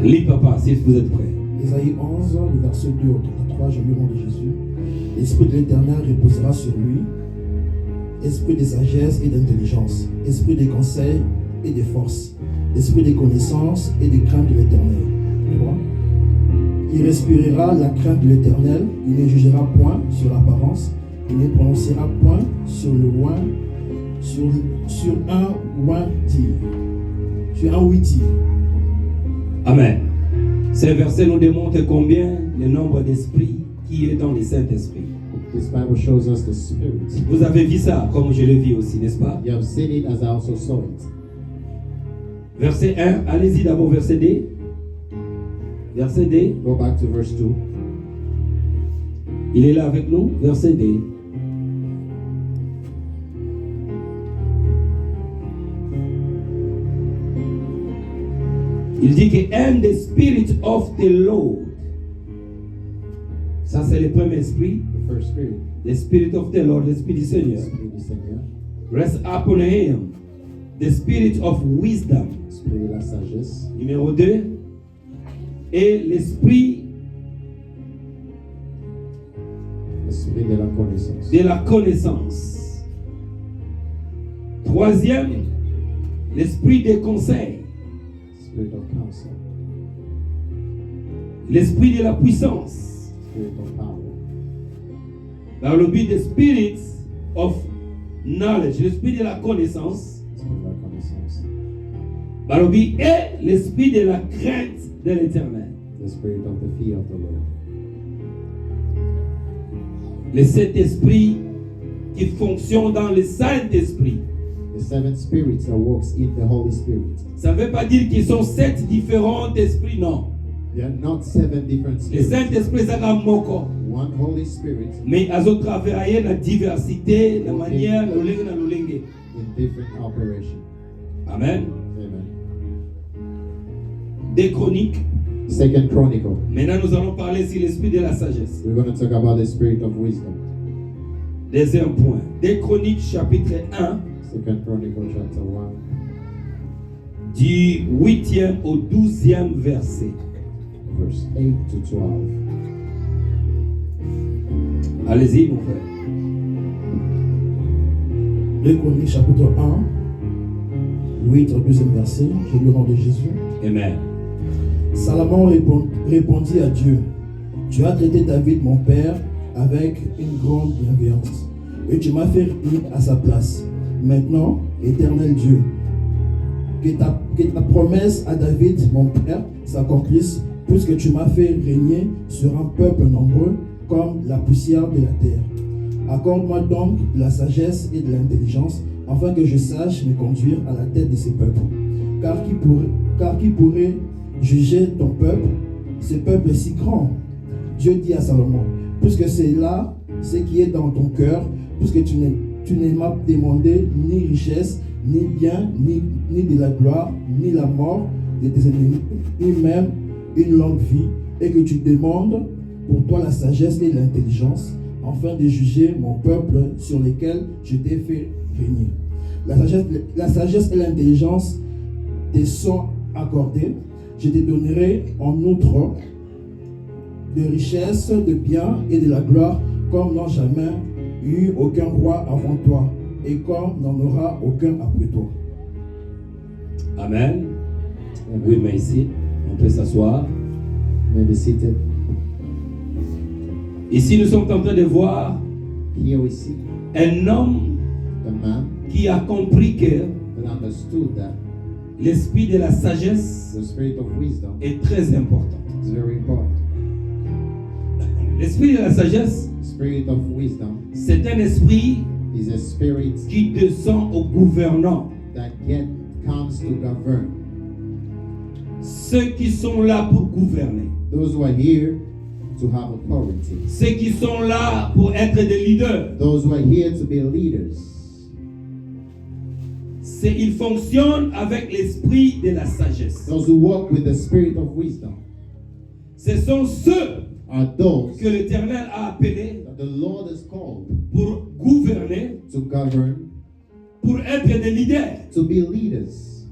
Lis papa, si vous êtes prêts. Ésaïe 11, le verset 2 au 33, je lis au nom de Jésus. L'Esprit de l'Éternel reposera sur lui, esprit de sagesse et d'intelligence, esprit de conseil et de force, esprit de connaissance et de crainte de l'Éternel. 3. Il respirera la crainte de l'Éternel, il ne jugera point sur l'apparence, il ne prononcera point sur le loin, sur un ouïe-dire. Sur un ouïe-dire. Amen. Ce verset nous démontre combien le nombre d'esprits qui est dans les Saint-Esprits. This Bible shows us the Spirit. Vous avez vu ça comme je le vis aussi, n'est-ce pas? You have seen it as I also saw it. Verset 1, allez-y d'abord, verset 2. Verset 2, Go back to verse 2. il est là avec nous. Verset 2. Il dit que and the Spirit of the Lord. Ça, c'est le premier esprit. The first Spirit, The Spirit of the Lord, l'esprit du the Seigneur. Spirit du Seigneur, Rest upon him. The Spirit of wisdom. Spirit de la sagesse, Numéro 2. Et l'esprit l'Esprit de la connaissance, de la connaissance. Troisième, l'esprit des conseils. Spirit of counsel, L'esprit de la puissance. Spirit of power, Dans le but de spirit of knowledge, l'esprit de la connaissance. Spirit de la connaissance, Dans le but et l'esprit de la crainte de l'éternel. the Spirit of the fear of the Lord. Le Saint-Esprit qui fonctionne dans le Saint-Esprit. The seven spirits that works in the Holy Spirit. Ça ne veut pas dire qu'ils sont 7 différents esprits, non. There are not seven different Le spirits. Saint-Esprit, c'est un moko. One Holy Spirit Mais à travailler la diversité, la manière, le lingue na le lingue. in different operation. Amen. Amen. Des chroniques. Second Chronicle. Maintenant, nous allons parler sur l'esprit de la sagesse. We're going to talk about the spirit of wisdom. Deuxième point. Des chroniques, chapitre 1, Second Chronicle chapter 1, du 8e au 12e verset. verse 8 to 12. Allez-y, mon frère. 2 Chroniques chapitre 1, 8 au 12e verset, je lis au nom de Jésus. Amen. Salomon répondit à Dieu, tu as traité David mon père avec une grande bienveillance. et tu m'as fait régner à sa place. Maintenant, éternel Dieu, que ta promesse à David, mon père, s'accomplisse, puisque tu m'as fait régner sur un peuple nombreux comme la poussière de la terre. Accorde-moi donc de la sagesse et de l'intelligence, afin que je sache me conduire à la tête de ces peuples. Car qui pourrait juger ton peuple, ce peuple est si grand? Dieu dit à Salomon, puisque c'est là ce qui est dans ton cœur, puisque tu ne m'as demandé ni richesse, ni bien, ni de la gloire, ni la mort de tes ennemis, ni même une longue vie, et que tu demandes pour toi la sagesse et l'intelligence, afin de juger mon peuple sur lequel je t'ai fait régner. La sagesse et l'intelligence te sont accordées. Je te donnerai en outre de richesses, de biens et de la gloire, comme n'ont jamais eu aucun roi avant toi, et comme n'en aura aucun après toi. Amen. Oui, mais ici, on peut s'asseoir. May be seated. Ici, nous sommes en train de voir Here we see un homme the man qui a compris que that understood that l'esprit de la sagesse the spirit of wisdom est très important. is very important. L'esprit de la sagesse, Spirit of wisdom c'est un esprit is a spirit qui descend au gouvernant. that comes to govern. Ceux qui sont là pour gouverner. Those who are here to have authority. Ceux qui sont là pour être des leaders. Those who are here to be leaders. Ils fonctionnent avec l'esprit de la sagesse. Those who walk with the spirit of wisdom Ce sont ceux are those que l'Éternel a appelés that the Lord has called pour gouverner, to govern, pour être des leaders. to be leaders.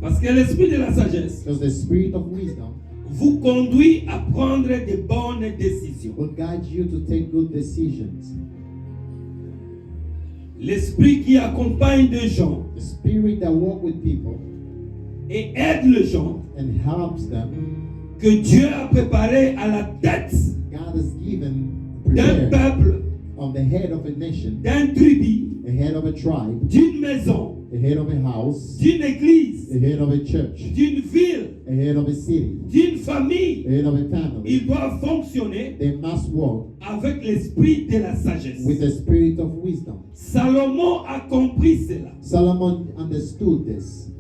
Parce que l'esprit de la sagesse Because the spirit of wisdom vous conduit à prendre de bonnes décisions. will guide you to take good decisions. L'esprit qui accompagne des gens The spirit that walk with people et aide les gens and helps them, que Dieu a préparé à la tête God has given, d'un prepared peuple, on the head of a nation, d'un tribu, a head of a tribe, d'une maison, a head of a house, d'une église, a head of a church, d'une ville, a head of a city, d'une famille. a head of a family. Ils doivent fonctionner They must walk avec l'esprit de la sagesse. with the spirit of wisdom. Salomon a compris cela. Solomon understood this,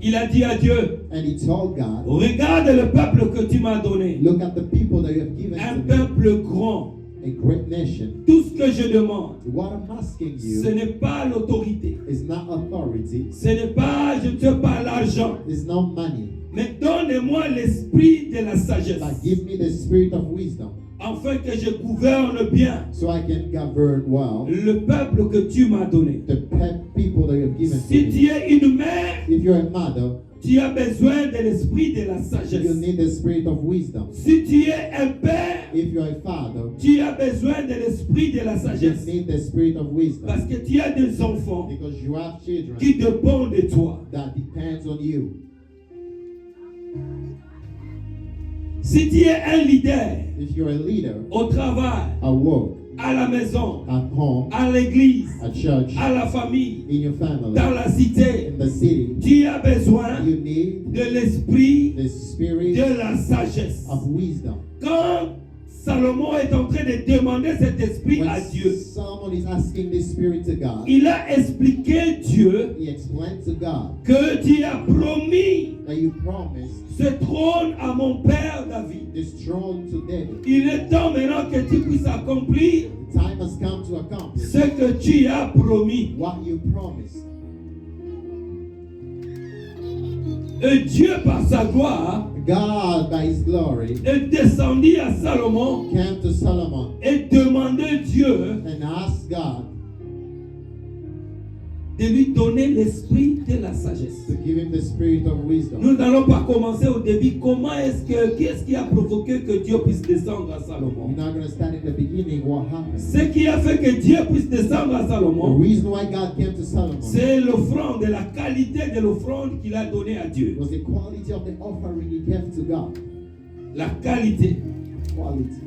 Il a dit à Dieu, and he told God, regarde le peuple que tu m'as donné. look at the people that you have given Un to me, peuple grand. a great nation. Tout ce que je demande, What I'm asking ce you n'est pas l'autorité. is not authority, Ce n'est pas, je ne veux pas l'argent. it's not money, Mais donne-moi l'esprit de la sagesse. but give me the spirit of wisdom Afin que je gouverne bien so I can govern well le peuple que tu m'as donné. the people that you have given to Si me. tu es une mère, If you're a mother, tu as besoin de l'esprit de la you sagesse. need the spirit of wisdom. Si tu es un père, If you're a father, tu as besoin de l'esprit de la you sagesse. need the spirit of wisdom Parce que tu as des enfants because you have children qui dépendent de toi. that depends on you. Si tu es un leader If you're a leader au travail, at work, à la maison, at home, à l'église, at church, à la famille, in your family, dans la cité, in the city, tu as besoin you need de l'esprit the spirit de la sagesse. of wisdom. Quand Salomon est en train de demander cet esprit à When Dieu, someone is asking this spirit to God, il a expliqué Dieu he explained to God que tu as promis that you promised ce trône à mon père David. this throne to David. Il est temps maintenant que tu puisses accomplir The time has come to accomplish ce que tu as promis. what you promised. Et Dieu, par sa gloire, God, by his glory, est descendu à Salomon came to Solomon et demandait Dieu and asked God de lui donner l'esprit de la sagesse. to give him the spirit of wisdom. Nous n'allons pas commencer au début. Qu'est-ce qui a provoqué que Dieu puisse descendre à Salomon? We're not going to start in the beginning what happened. Ce qui a fait que Dieu puisse descendre à The Salomon, reason why God came to Solomon c'est l'offrande, la qualité de l'offrande qu'il a donnée à Dieu. was the quality of the offering he gave to God. La qualité. Quality.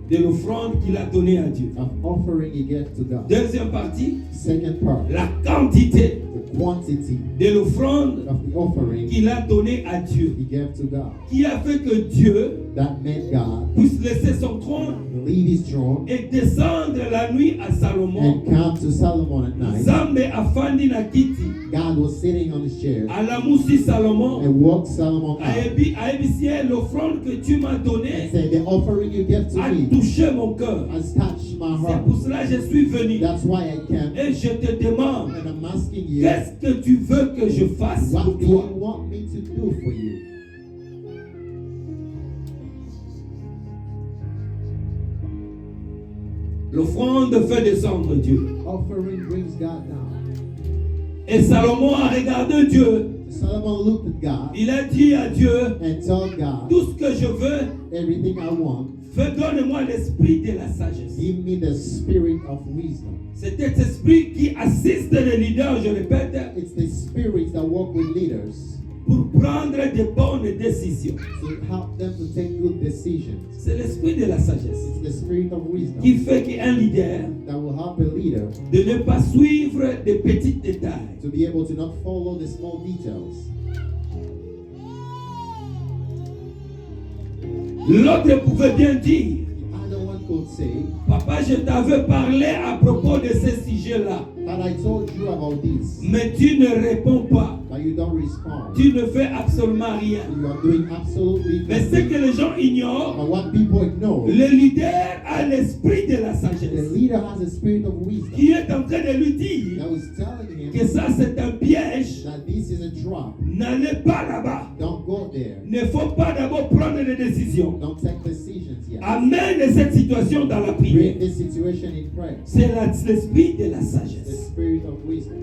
de l'offrande qu'il a donnée à Dieu. of offering he gave to God. Deuxième partie, Second part, la quantité the quantity de l'offrande of the offering qu'il a donnée à Dieu, he gave to God. qui a fait que Dieu That made God puisse laisser son trône leave his throne et descendre la nuit à Salomon. and come to Solomon at night. Zambe afandi na kiti God was sitting on his chair alamusi Salomon and woke Solomon up ayebisie l'offrande que tu m'as and donnée said, the offering you gave to a me touché mon cœur. has touched my C'est heart. pour cela que je suis venu That's why I came. et je te demande, And I'm asking you, qu'est-ce que tu veux que je fasse what pour do toi? you want me to do for you? L'offrande fait descendre Dieu. Offering brings God down. Et Salomon a regardé Dieu. Solomon looked at God Il a dit à Dieu, and told God, tout ce que je veux, everything I want, donne-moi l'esprit de la sagesse. give me the spirit of wisdom. C'est cet esprit qui assiste les leaders, je répète, It's the spirits that work with leaders pour prendre de bonnes décisions. to help them to take good decisions. C'est l'esprit de la sagesse It's the spirit of wisdom qui fait qu'un leader that will help a leader de ne pas suivre des petits détails. to be able to not follow the small details. L'autre pouvait bien dire, The other one could say, papa, je t'avais parlé à propos de ce sujet-là, but I told you about this, mais tu ne réponds pas. but you don't respond. Tu ne fais absolument rien. You are doing absolutely Mais ce que nothing. les gens ignorent, But what people ignore, le leader a l'esprit de la the sagesse leader has a spirit of wisdom qui est en train de lui dire that was telling him que ça c'est un piège. that this is a trap. N'allez pas là-bas. Don't go there. Ne faut pas d'abord prendre des décisions. Don't take decisions yet. Amène cette situation dans la prière. Bring this situation in prayer. C'est l'esprit de la The sagesse. spirit of wisdom.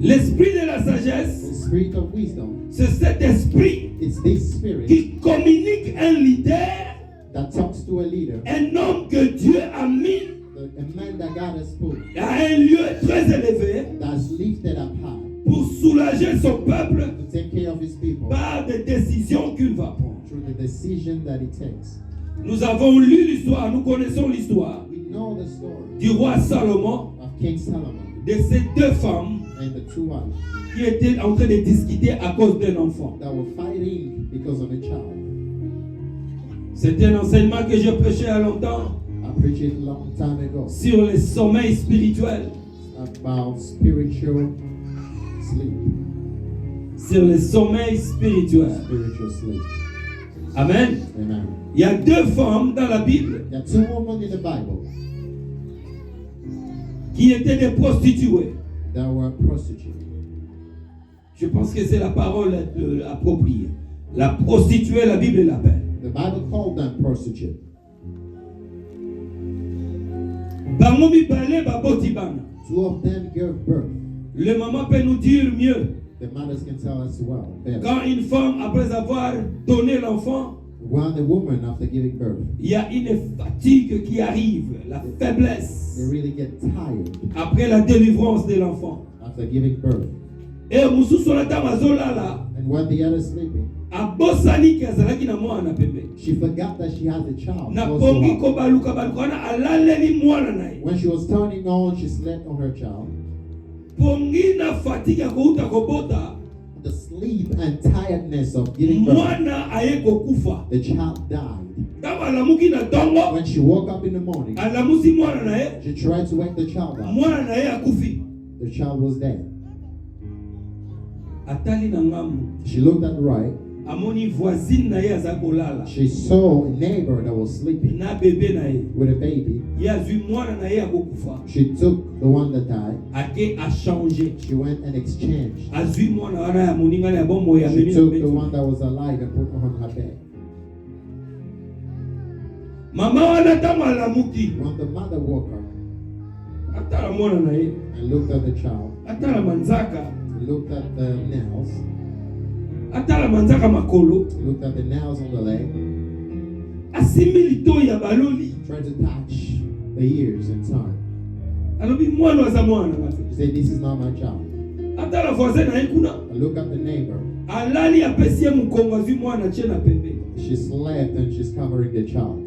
L'esprit de la The sagesse, spirit of wisdom. c'est cet esprit It's this spirit qui communique un leader, that talks to a leader, un homme que Dieu a mis a man that God has put, à un lieu très élevé that's lifted up high pour soulager son peuple to take care of his people par des décisions qu'il va prendre. through the decision that he takes. Nous avons lu l'histoire, nous connaissons l'histoire We know the story du roi Salomon, of King Solomon de ces deux femmes and the two wives qui étaient en train de discuter à cause d'un enfant. that were fighting because of a child. C'est un enseignement que je prêchais à longtemps I preached it a long time ago sur le sommeil spirituel. about spiritual sleep. Sur le sommeil spirituel. Spiritual sleep. Amen. Amen. Il y a deux femmes dans la Bible There are two women in the Bible qui étaient des prostituées. that were prostitutes. Je pense que c'est la parole appropriée. La prostituée, la Bible l'appelle. The Bible called them prostitutes. Bango mibale baboti bana. Two of them gave birth. Le maman peut nous dire mieux. The mothers can tell us well better. Quand une femme, après avoir donné l'enfant, When the woman, after giving birth, il y a une fatigue qui arrive, la faiblesse, they really get tired après la délivrance de l'enfant. after giving birth. Et mususu ntango azolala, And when the other is sleeping, abosani ke azalaki na mwana pembeni. she forgot that she has a child. Na close to pongi her. kobaluka baluka wana alaleli mwana na ye. When she was turning on, she slept on her child. Pongi na fatigue ya kouta kobota, The sleep and tiredness of giving birth, mwana aye kokufa. the child died. Ntango alamuki na tongo, When she woke up in the morning, alamusi mwana na ye, she tried to wake the child up. mwana na ye akufi. The child was dead. Atali na ngambo, She looked at the right. amoni voisine na ye aza kolala. She saw a neighbor that was sleeping Na bebe na ye. with a baby. Ye azwi mwana na ye akokufa. She took the one that died. Ake a changer. She went and exchanged. Azwi mwana wana ya moninga na ya bombo ya She meni na took the betu. one that was alive and put on her bed. Mama wana tango alamuki. When the mother woke up Atala mwana na ye. and looked at the child, Atala manzaka. looked at the nails, Atala manzaka makolo. looked at the nails on the leg, Asimi lito ya baloli. tried to touch the ears and tongue. Alobi mwana waza mwana mate. She said, "This is not my child." Atala voisin na ye kuna. I look at the neighbor. Alali apesi ye mukongo azwi mwana che na pembe. She slept and she's covering the child.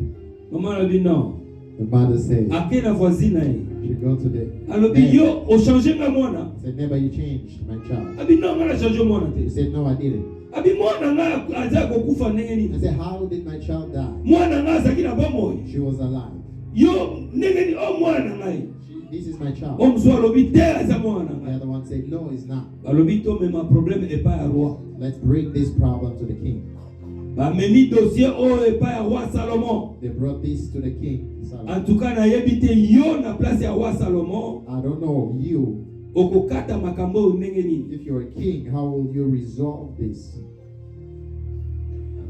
Maman a dit non. The mother said, Après la voisine, she go to the elle a dit neighbor. yo, on changé ma mwana. Said, neighbor, you changed my child. Elle a dit non, on a changé mwana He te. said, no, I didn't. Elle a dit mwana nga aza kokufa ndenge I nini. said, how did my child die? Mwana nga azaki na bomoi. She was alive. Yo ndenge ni o mwana ngai. This is my child. Omso alobi te aza mwana The ngai. other one said, no, it's not. Alobi to mema problème epai ya roi. Let's bring this problem to the king. Bamemi dossier oyo epai ya roi Salomon. They brought this to the king. Solomon. En tout cas nayebi te yo na place ya roi Salomon I don't know, you, okokata makambo oyo ndenge nini. if you're a king, how will you resolve this?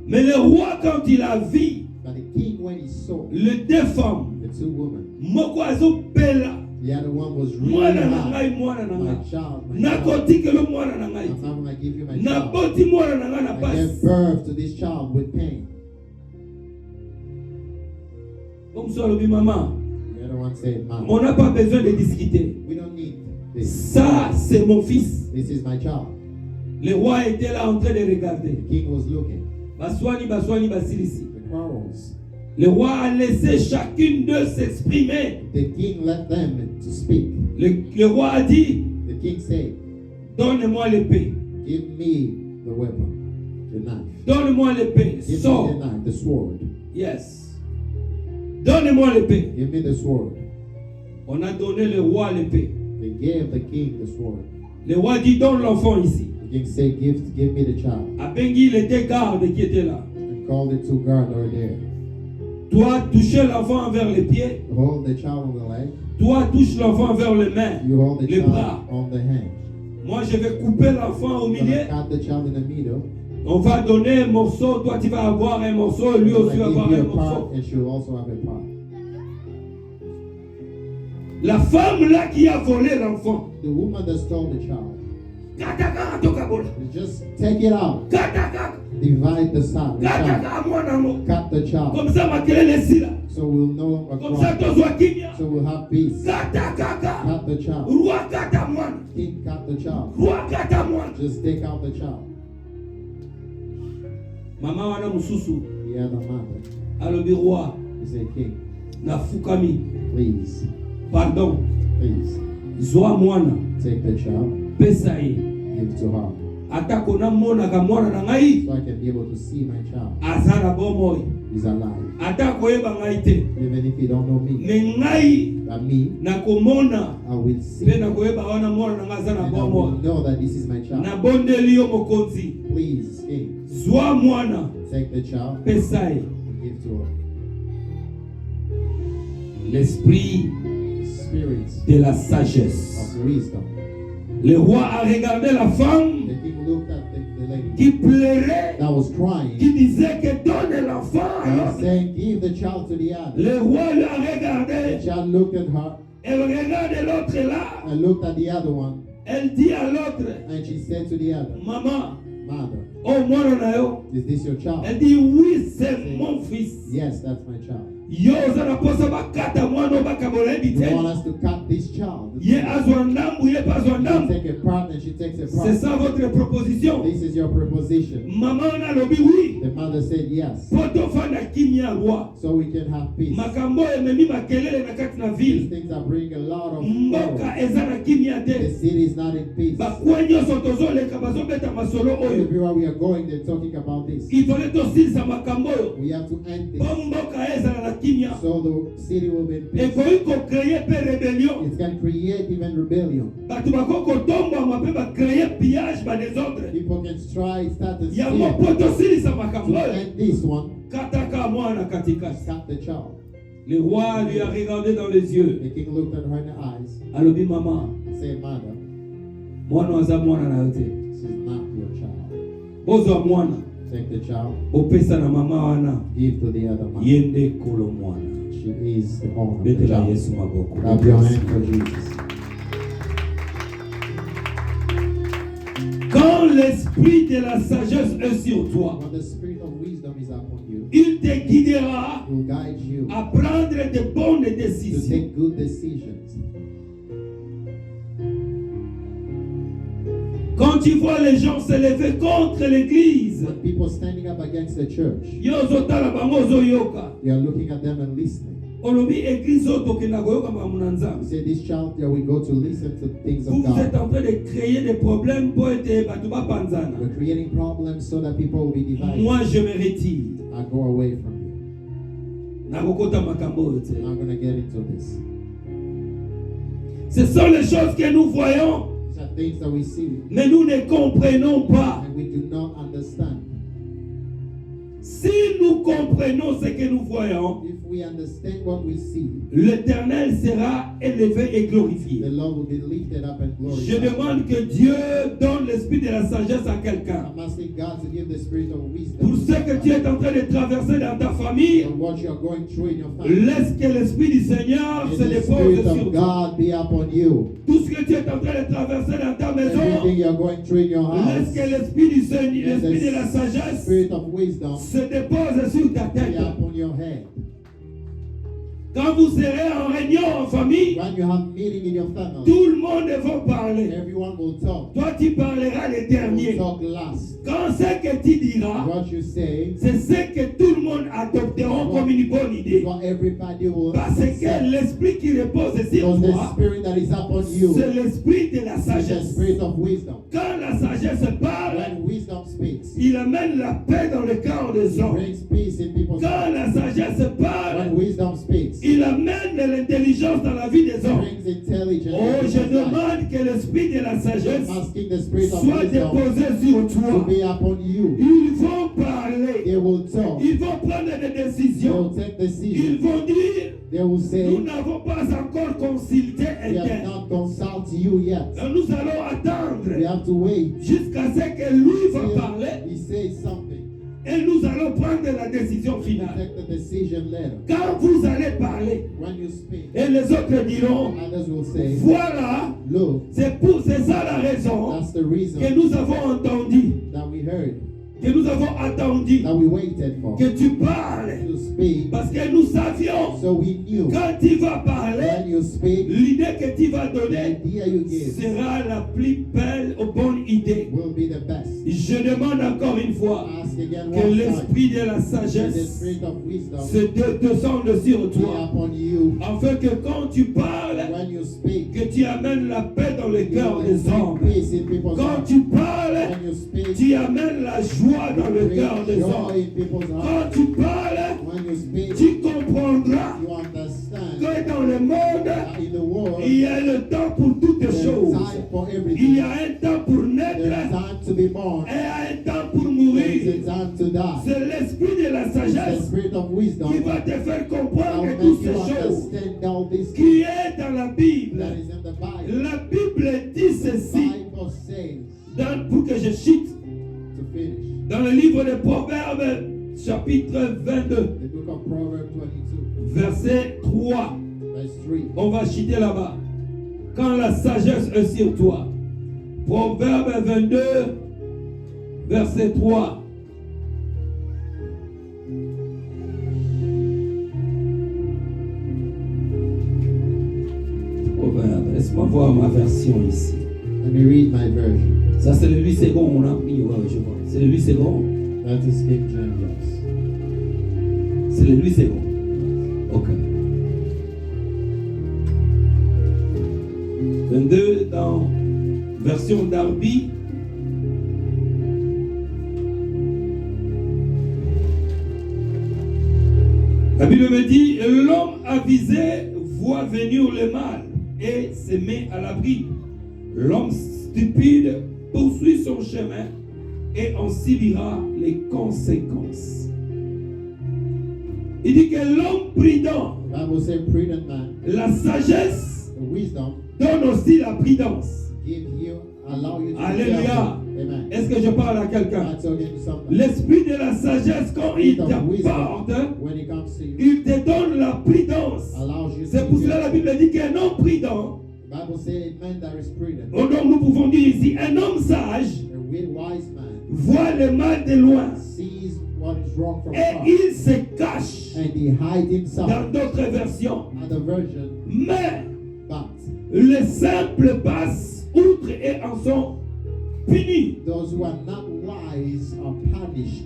Mais le roi quand il a vu But the king, when he saw les deux femmes, the two women, moko azopela the other one was really mwana na high. ngai mwana na My ngai child, my child. nakotikelo mwana na ngai I'm not going to give you my child. naboti mwana na ngai na I gave pasi birth to this child with pain. omso alobi mama The other one said, on Mom, n'a pas besoin de discuter we don't need this. ça c'est mon fils. This is my child. Le roi était là en train de regarder The king was looking. baswani basilisi. The quarrels. Le roi a laissé chacune d'eux s'exprimer. The king let them to speak. Le roi a dit The king said, donne-moi l'épée, give me the weapon, the knife. donne-moi l'épée, Give me sors. the knife, the sword. Yes, donne-moi l'épée. Give me the sword. On a donné le roi l'épée. They gave the king the sword. Le roi dit donne l'enfant ici. The king said, give me the child. Abengi les deux gardes qui étaient là. And called the two guards over there. Toi, touchez l'enfant vers les pieds. Hold the child on the leg. Toi, touche l'enfant vers les mains, You hold the les child bras. on the hand. Moi, je vais couper l'enfant au You're milieu. gonna cut the child in the middle. On va donner un morceau. Toi, tu vas avoir un morceau. Lui I'm aussi va gonna avoir give un you a morceau. part, and she will also have a part. La femme là qui a volé l'enfant. The woman that stole the child, Kataka toka bola. you just take it out. Kataka. Divide the child. Kataka mwana mo. Cut the child. Comme ça makelele sila. So we'll no longer Comme ça cry. tozwa kimia. So we'll have peace. Kataka. Cut the child. Roi kata mwana. King, cut the child. Roi kata mwana. Just take out the child. Mama wana mususu. The other mother. Alobi roi. He said, King, Nafukami. please, Pardon. please, Zwa mwana. take the child, Pesa ye. give it to her, Atako na mona ka mwana na ngai. so I can be able to see my child. Azana bomoi. He's alive. Atako yeba ngai te. Even if you don't know me, Me ngai. but me, Nakomona. I will see. Pe nakoyeba wana mwana na ngai azana And I will bomoi. know that this is my child. Nabondeli yo mokonzi. Please, King, Zwa mwana. take the child Pesa ye. and give to her. L'esprit Spirit de la sagesse. of wisdom. Le roi a regardé la femme The king looked at the lady qui pleurait, that was crying qui disait que donne l'enfant à and l'autre. saying, give the child to the other. Le roi lui a The regardé. child looked at her Elle regarde l'autre là. and looked at the other one, Elle dit à l'autre, and she said to the other, maman, Mother, oh mwana na yo. is this your child? Elle dit oui, c'est mon fils. Yes, that's my child. Yo ozana posa bakata mwana bakabola You ebite. want us to cut this child? Ye azwa ndambu, ye pas azwa You ndambu. take a part and she takes a C'est part. ça votre proposition. This is your proposition. Maman na lobi oui. The mother said yes, Poto fanda kimia roi. so we can have peace. Makambo ememi makelele na kati na These ville. things are bringing a lot of Mboka quarrel. eza na kimia The te. city is not in peace. Bakwe nyonso tozoleka bazobeta masolo oyo. Everywhere we are going, they're talking about this. Ifale tosilisa makambo oyo. We have to end Po this, mboka ezala na kimia. so the city will be in peace. Ekoki kokreye pe rebellion. It can create even rebellion. Bato bako kotombama pe bakreye pillage badesordre. People can try, start to Yango steal. po tosilisa To makambo oyo. end this one, Kataka mwana katikati. cut the child. Le roi lui a regardé dans les yeux. The king looked at her in the eyes, Alobi mama, said, Mother, mwana aza mwana na yo te. this is not your child. Bozwa mwana. Take the child, Opesa na mama wana. give to the other man. Yende kolo mwana. She is the owner of the Betela child. Yesu maboko. Clap your hand for Jesus. Quand l'esprit de la sagesse est sur toi, When the spirit of wisdom is upon you, il te guidera it will guide you à prendre de bonnes to décisions. take good decisions. Quand tu vois les gens se lever contre l'église, When people standing up against the church, yo ozotala bango ozoyoka. you are looking at them and listening. Olobi église oyo tokenda koyoka makambo na You Nzambe. say, this child here, we go to listen to things Vous, of vous êtes God. en train de créer des problèmes pour ete bato bapanzana. You're creating problems so that people will be divided. Moi je me retire. I go away from you. Nakokota makambo oyo te. I'm not going to get into this. Ce sont les choses que nous voyons, These are things that we see mais nous ne comprenons pas. and we do not understand. Si nous comprenons ce que nous voyons, If we understand what we see, l'Éternel sera élevé et the glorifié. Lord will be lifted up and Je glorified. demande que Dieu donne l'esprit de la sagesse à quelqu'un. I'm asking God to give the spirit of wisdom. Pour ce que tu es en train de traverser dans ta famille, For what you are going through in your family. laisse que l'esprit du Seigneur May se the dépose spirit sur of toi. God be upon you. Tout ce que tu es en train de traverser dans ta maison, Everything you're going through in your laisse house, que l'esprit du Seigneur, may l'esprit de la the sagesse spirit of wisdom se dépose sur ta be tête. upon your head. Quand vous serez en réunion en famille, When you have meeting in your family, tout le monde va parler. everyone will talk. Toi, tu parleras le You dernier. talk last. Quand ce que tu diras, What you say c'est ce que tout le monde adoptera comme une bonne is idée. what everybody will Parce que accept. l'esprit qui repose sur Because the toi, spirit that is upon you c'est l'esprit de la is the sagesse. spirit of wisdom. Quand la sagesse parle, When wisdom speaks, il amène la paix dans le cœur des it hommes. brings peace in people's Quand hearts. la sagesse parle, When wisdom speaks, it il amène de l'intelligence dans la vie des hommes. brings intelligence Oh, in je people's lives. demande que l'esprit de la sagesse I'm asking the spirit of soit wisdom déposé sur to toi. be upon you. Ils vont parler. They will talk. Ils vont prendre des They will décisions. take Ils decisions. vont dire, They will say, nous n'avons pas encore consulté we have Éternel. not consulted you yet. Donc nous allons We attendre have to wait jusqu'à ce que lui va till parler he says something. et nous allons prendre la décision We finale. take the decision later. Quand vous allez parler When you speak, et les autres diront, others will say, voilà, look, c'est ça la raison that's the reason que nous avons entendu, that we heard, que nous avons attendu that we waited for, que tu parles. to speak. Parce que nous savions, So we knew quand tu vas parler, when you speak, l'idée que tu vas the donner idea you give sera la plus belle ou bonne idée. will be the best. Je demande encore une fois Ask again que one time. l'esprit de la May the sagesse spirit of wisdom se descende sur be toi, upon you. afin que quand tu parles, When you speak, que tu amènes la paix dans le you cœur will des hommes. bring peace in people's Quand hearts. tu parles, When you speak, tu amènes la joie dans le bring cœur des joy hommes. in people's Quand hearts. tu parles, When you speak, tu comprendras you understand que dans le monde, that in the world, il y a le temps pour toutes there's choses. time for Il everything. y a un temps pour There's naître time to be born. et un temps pour There's mourir. a time to die. C'est l'esprit de la It's the sagesse spirit of wisdom qui va te faire that comprendre will toutes make you ces choses understand all these qui things est dans la Bible. that is in the Bible. La Bible dit ceci, Bible says, pour que je cite, to finish, dans le livre des Proverbes, chapitre 22, the book of Proverbs 22, verset 3. verse 3. On va citer là-bas. Quand la sagesse est sur toi. Proverbe 22, verset 3. Proverbe, laisse-moi voir ma version ici. Let me read my version. Ça, c'est le 8 secondes, on a mis. Ouais, je vois. C'est le 8 secondes. That is King James, yes. C'est le 8 secondes. Ok. 22 dans version Darby. La Bible me dit, l'homme avisé voit venir le mal et se met à l'abri. L'homme stupide poursuit son chemin et en subira les conséquences. Il dit que l'homme prudent, The Bible says, prudent man, la sagesse the wisdom, donne aussi la prudence. allow you to be Alléluia. careful. Amen. Est-ce que je parle à quelqu'un? I'm talking to somebody. L'esprit de la sagesse, quand il t'apporte, When it comes to you, il te donne la prudence. allows you to C'est pour be cela la careful. Bible dit qu'un homme prudent, The Bible says, a man that is prudent, donc nous pouvons dire ici, un homme sage a wise man, voit le mal de loin sees what is wrong from et far, il se cache. and he hides himself. Dans d'autres versions. Other version, Mais but le simple passe outre et en son punis. Those who are not wise are punished.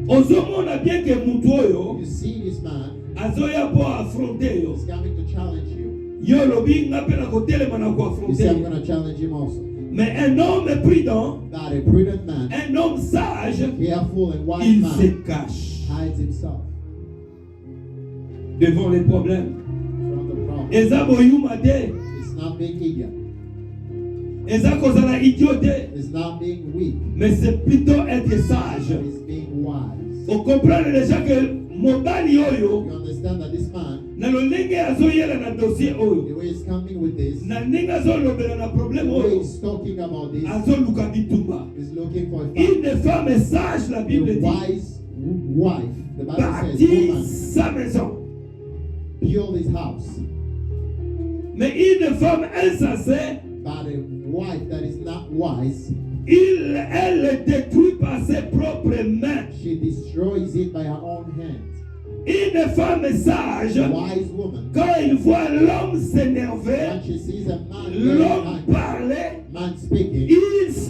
Ozomona bien que mutu oyo You see this man azoya po affronter yo. is coming to challenge you. Yo lobi nga pe na kotelema na ko You say, I'm affronter. going to challenge him also. Mais un homme prudent, But a prudent man, un homme sage, careful and wise il se man, cache hides himself devant les problèmes. from the problem. Eza boyuma te, It's not being idiot. eza kozala idiot te, It's not being weak. mais c'est plutôt être sage. It's being wise. On comprend déjà que mobali oyo You understand that this man, na lolenge azoyela na dossier the oyo way he's coming with this, na ndenge azolobela na problème the way oyo he's talking about this, azoluka bitumba. is looking for a Une femme sage, la Bible The dit, wise wife, the Bible says, bâtit woman, sa maison. build his house. Mais une femme insensée, But a wife that is not wise, elle le détruit par ses propres mains. she destroys it by her own hands. Une femme sage, A wise woman, quand elle voit l'homme s'énerver, when she sees a man getting l'homme angry, parler, man speaking,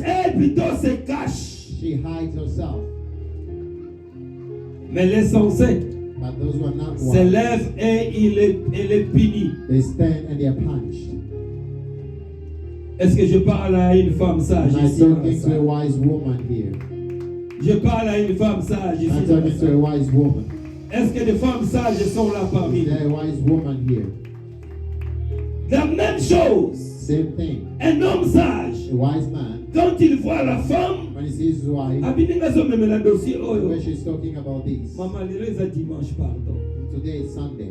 elle plutôt se cache. she hides herself. Mais les sensés But those who are not se wise, lèvent et il est puni. they stand and they are punished. Est-ce que je parle à une femme sage Am I ici? dans la talking to a salle? wise woman here? Je parle à une femme sage ici. I'm dans la talking to salle. a wise woman. Est-ce que des femmes sages sont là parmi Is nous? there a wise woman here? La même chose. Same thing. Un homme sage, A wise man, quand il voit la femme, when he sees his wife, abininga zo meme la dossier oyo. where she's talking about this. Mama lelo eza dimanche pardon. Today is Sunday.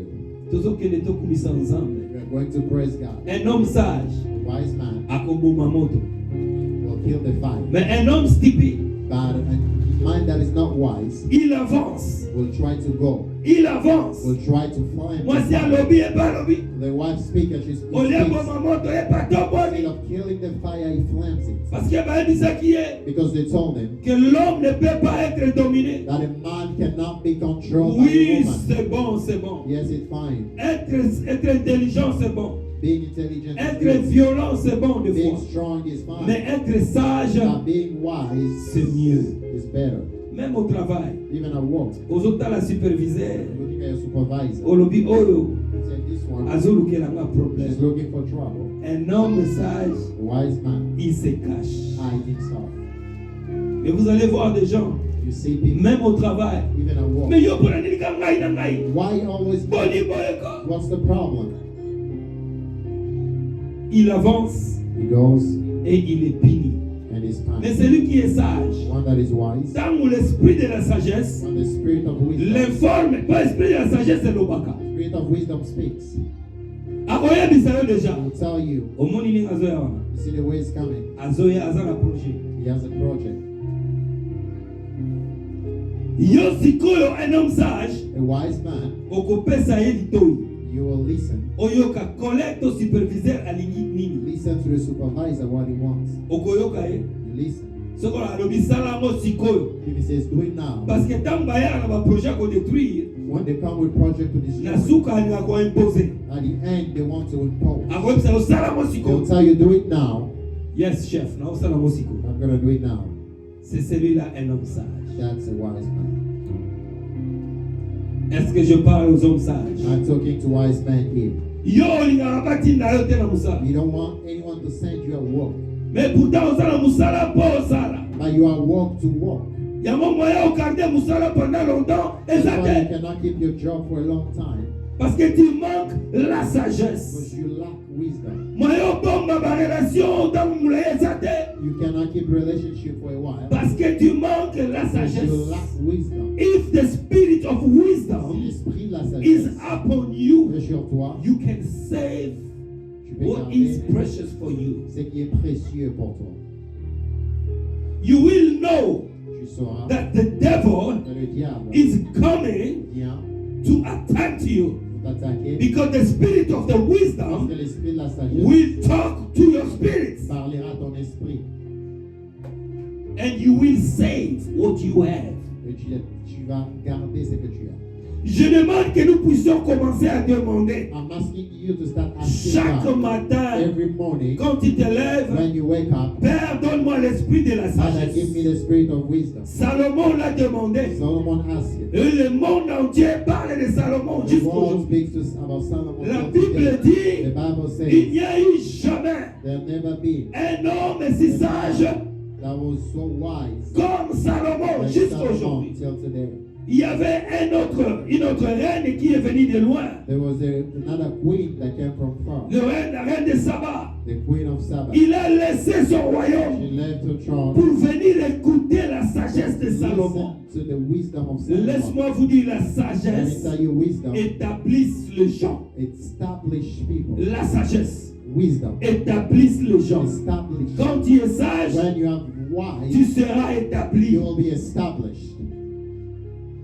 Tozokende tokumisa nzambe. We are going to praise God. Un homme sage A wise man akoboma moto. will kill the fire. Mais un homme stupide, But a mind that is not wise il avance. will try to go, Il avance. will try to climb. Mwasi the fire. alobi eba alobi. The wife speaks and she speaks. Olia Instead boma moto eba toboni. of killing the fire, he flames it. Parce que bayebisaki ye Because they told him que l'homme ne peut pas être dominé. that a man cannot be controlled by Oui, a woman. c'est bon, c'est bon. Yes, it's fine. Être intelligent, c'est bon. Being intelligent is Être good. violent, c'est bon des Being fois. strong is fine. Mais être sage, But being wise c'est mieux. is better. Même au travail. Even at work, Ozotala superviseur. looking at your supervisor, Olobi oyo. say this one, Azolukelanga she's problème. looking for trouble. Un homme sage, A wise man il se cache. hides himself. Mais vous allez voir des gens, You see people, même au travail. even at work. Mais yo pona nini ka ngai na ngai. Why always Boni boyeko. What's the problem? Il avance He goes et il est puni. and is Mais punished. celui qui est sage, One that is wise, dans l'esprit de la sagesse, when the spirit of wisdom, l'informe, pas l'esprit de la sagesse, c'est l'obaka. spirit of wisdom speaks, Akoyebisa yo déjà. he will tell you. Omoni ninga azoya wana. You see the way it's coming. Azoya aza na projet. He has a project. Yo sikoyo un homme sage, A wise man, okopesa ye litoi. you will listen. Oyoka collecte au superviseur alingi nini. Listen to the supervisor what he wants. Okoyoka ye. You listen. Soko alobi sala mo sikoyo. If he says do it now, Parce que tant bayaka na ba projet ko détruire, when they come with project to destroy, na suka alinga ko imposer. at the end they want to impose. Akoyebisa yo sala mo They'll sikoyo. tell you do it now. Yes chef, na osala mo sikoyo. I'm gonna do it now. C'est celui-là un homme sage. That's a wise man. Est-ce que je parle aux hommes sages? I'm talking to wise men here. Yo olingaka batinda yo te na musala. You don't want anyone to send you at work, Mais pourtant osala musala po osala. but you are work to work. Yango moya okarde musala pendant longtemps That's eza why you te. cannot keep your job for a long time Parce que tu manques la sagesse. because you lack wisdom. Moya obomba ba relation ntango molayi eza te. You cannot keep relationship for a while Parce que tu manques la because you sagesse. lack wisdom. If the spirit of Si wisdom l'esprit de la is sagesse upon you, est sur toi, you can save tu peux what is garder precious for you. ce qui est précieux pour toi. You will know Tu sauras that the devil que le diable is coming vient to attack you pour t'attaquer because the spirit of the parce que wisdom l'esprit de la sagesse will talk to your spirit parlera à ton esprit and you will save what you have. et tu vas garder ce que tu as. Je demande que nous puissions commencer à demander I'm asking you to start asking chaque God matin, every morning quand tu te lèves, when you wake up, Père, donne-moi l'esprit de la Father, give me sagesse. the spirit of wisdom. Salomon l'a demandé. Solomon asked it. Et le monde entier parle de Salomon The jusqu'à world aujourd'hui. speaks about Solomon. La till Bible today. dit, The Bible il says n'y a eu jamais there never been un homme si sage that was so wise comme Salomon like jusqu'à Solomon aujourd'hui. till today. Il y avait une autre reine qui est venue de loin. There was another queen that came from far, La reine de Saba. the queen of Saba. Il a laissé son royaume She left her throne pour venir écouter la sagesse de to Salomon. listen to the wisdom of Solomon. Laisse-moi vous dire, la Let me sagesse tell you, wisdom établisse les gens. establish people. La sagesse Wisdom établisse les gens. establish. Quand tu es sage, When you have tu wise, seras établi. you will be established.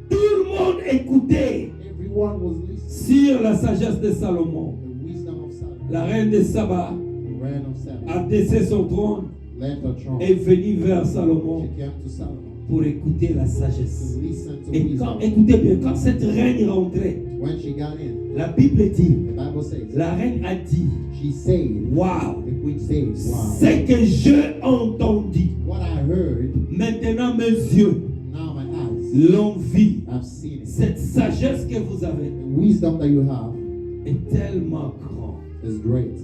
Tout le monde écoutait Everyone was listening. sur la sagesse de Salomon. The wisdom of Solomon. La reine de Saba The reign of Saba. a laissé son trône Left her throne. et est venue vers Salomon She came to Solomon pour écouter la sagesse. to listen to Et wisdom. quand, écoutez bien, quand cette reine rentrait, When she got in, la Bible dit, the Bible says, la reine a dit, she said, waouh, the queen says, wow, c'est que j'ai entendu. what I heard, Maintenant mes yeux now my eyes l'ont vu. have seen it. Cette sagesse que vous avez The wisdom that you have est tellement grande. is great.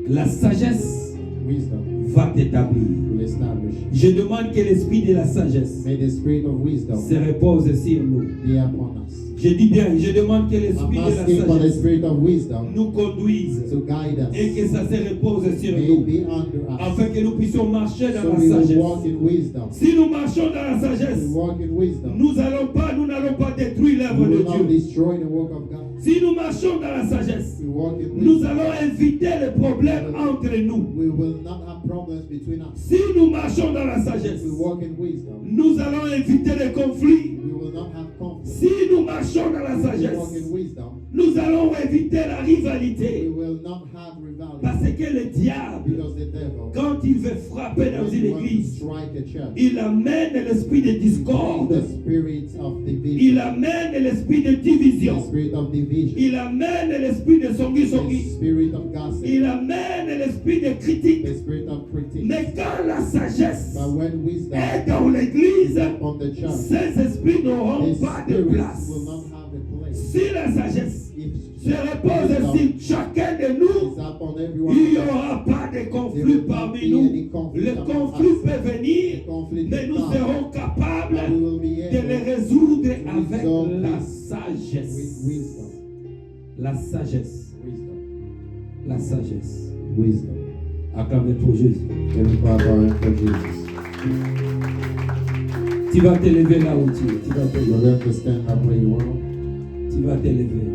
La sagesse Wisdom va t'établir. will establish. Je demande que l'esprit de la sagesse May the spirit of wisdom se repose sur nous. be upon us. Je dis bien, je demande que I'm l'esprit de asking la for the sagesse spirit of wisdom nous conduise to guide et que us. ça se repose sur May nous, it be under us. afin que nous puissions marcher dans So la we will sagesse. walk in wisdom. Si nous marchons dans la We sagesse, walk in wisdom. nous n'allons pas détruire We l'œuvre will de not Dieu. destroy the work of God. Si nous marchons dans la sagesse, We walk in nous wisdom. allons éviter les problèmes entre nous. We will not have problems between us. Si nous marchons dans la sagesse, We walk in wisdom. nous allons éviter les conflits. We will not have conflict. Si nous marchons dans la We walk sagesse, in wisdom. nous allons éviter la We rivalité. will not have rivalry. Parce que le diable, Because the devil, quand il veut frapper dans when une he wants to église, strike a church, il amène l'esprit de he brings discorde. the spirit of Il division. amène l'esprit de The division. spirit of division. Il amène l'esprit de The songi-songi. spirit of gossip. Il amène l'esprit de critique. The spirit of critique. Mais quand la sagesse But when wisdom est dans l'église, is upon the church, ces esprits n'auront these pas de spirits place. will not have a place. Si la sagesse If se repose wisdom sur chacun de nous, is upon everyone, il n'y aura pas de conflit parmi nous. Le conflit peut venir, mais nous serons capables we will be de able les résoudre avec resolve la with sagesse. wisdom. La sagesse. Wisdom. La sagesse. Wisdom. Acclamez pour Jésus. Every part for Jesus. Tu vas te lever là où tu es. Tu vas te You're lever. going to stand up where you are. Tu vas te lever.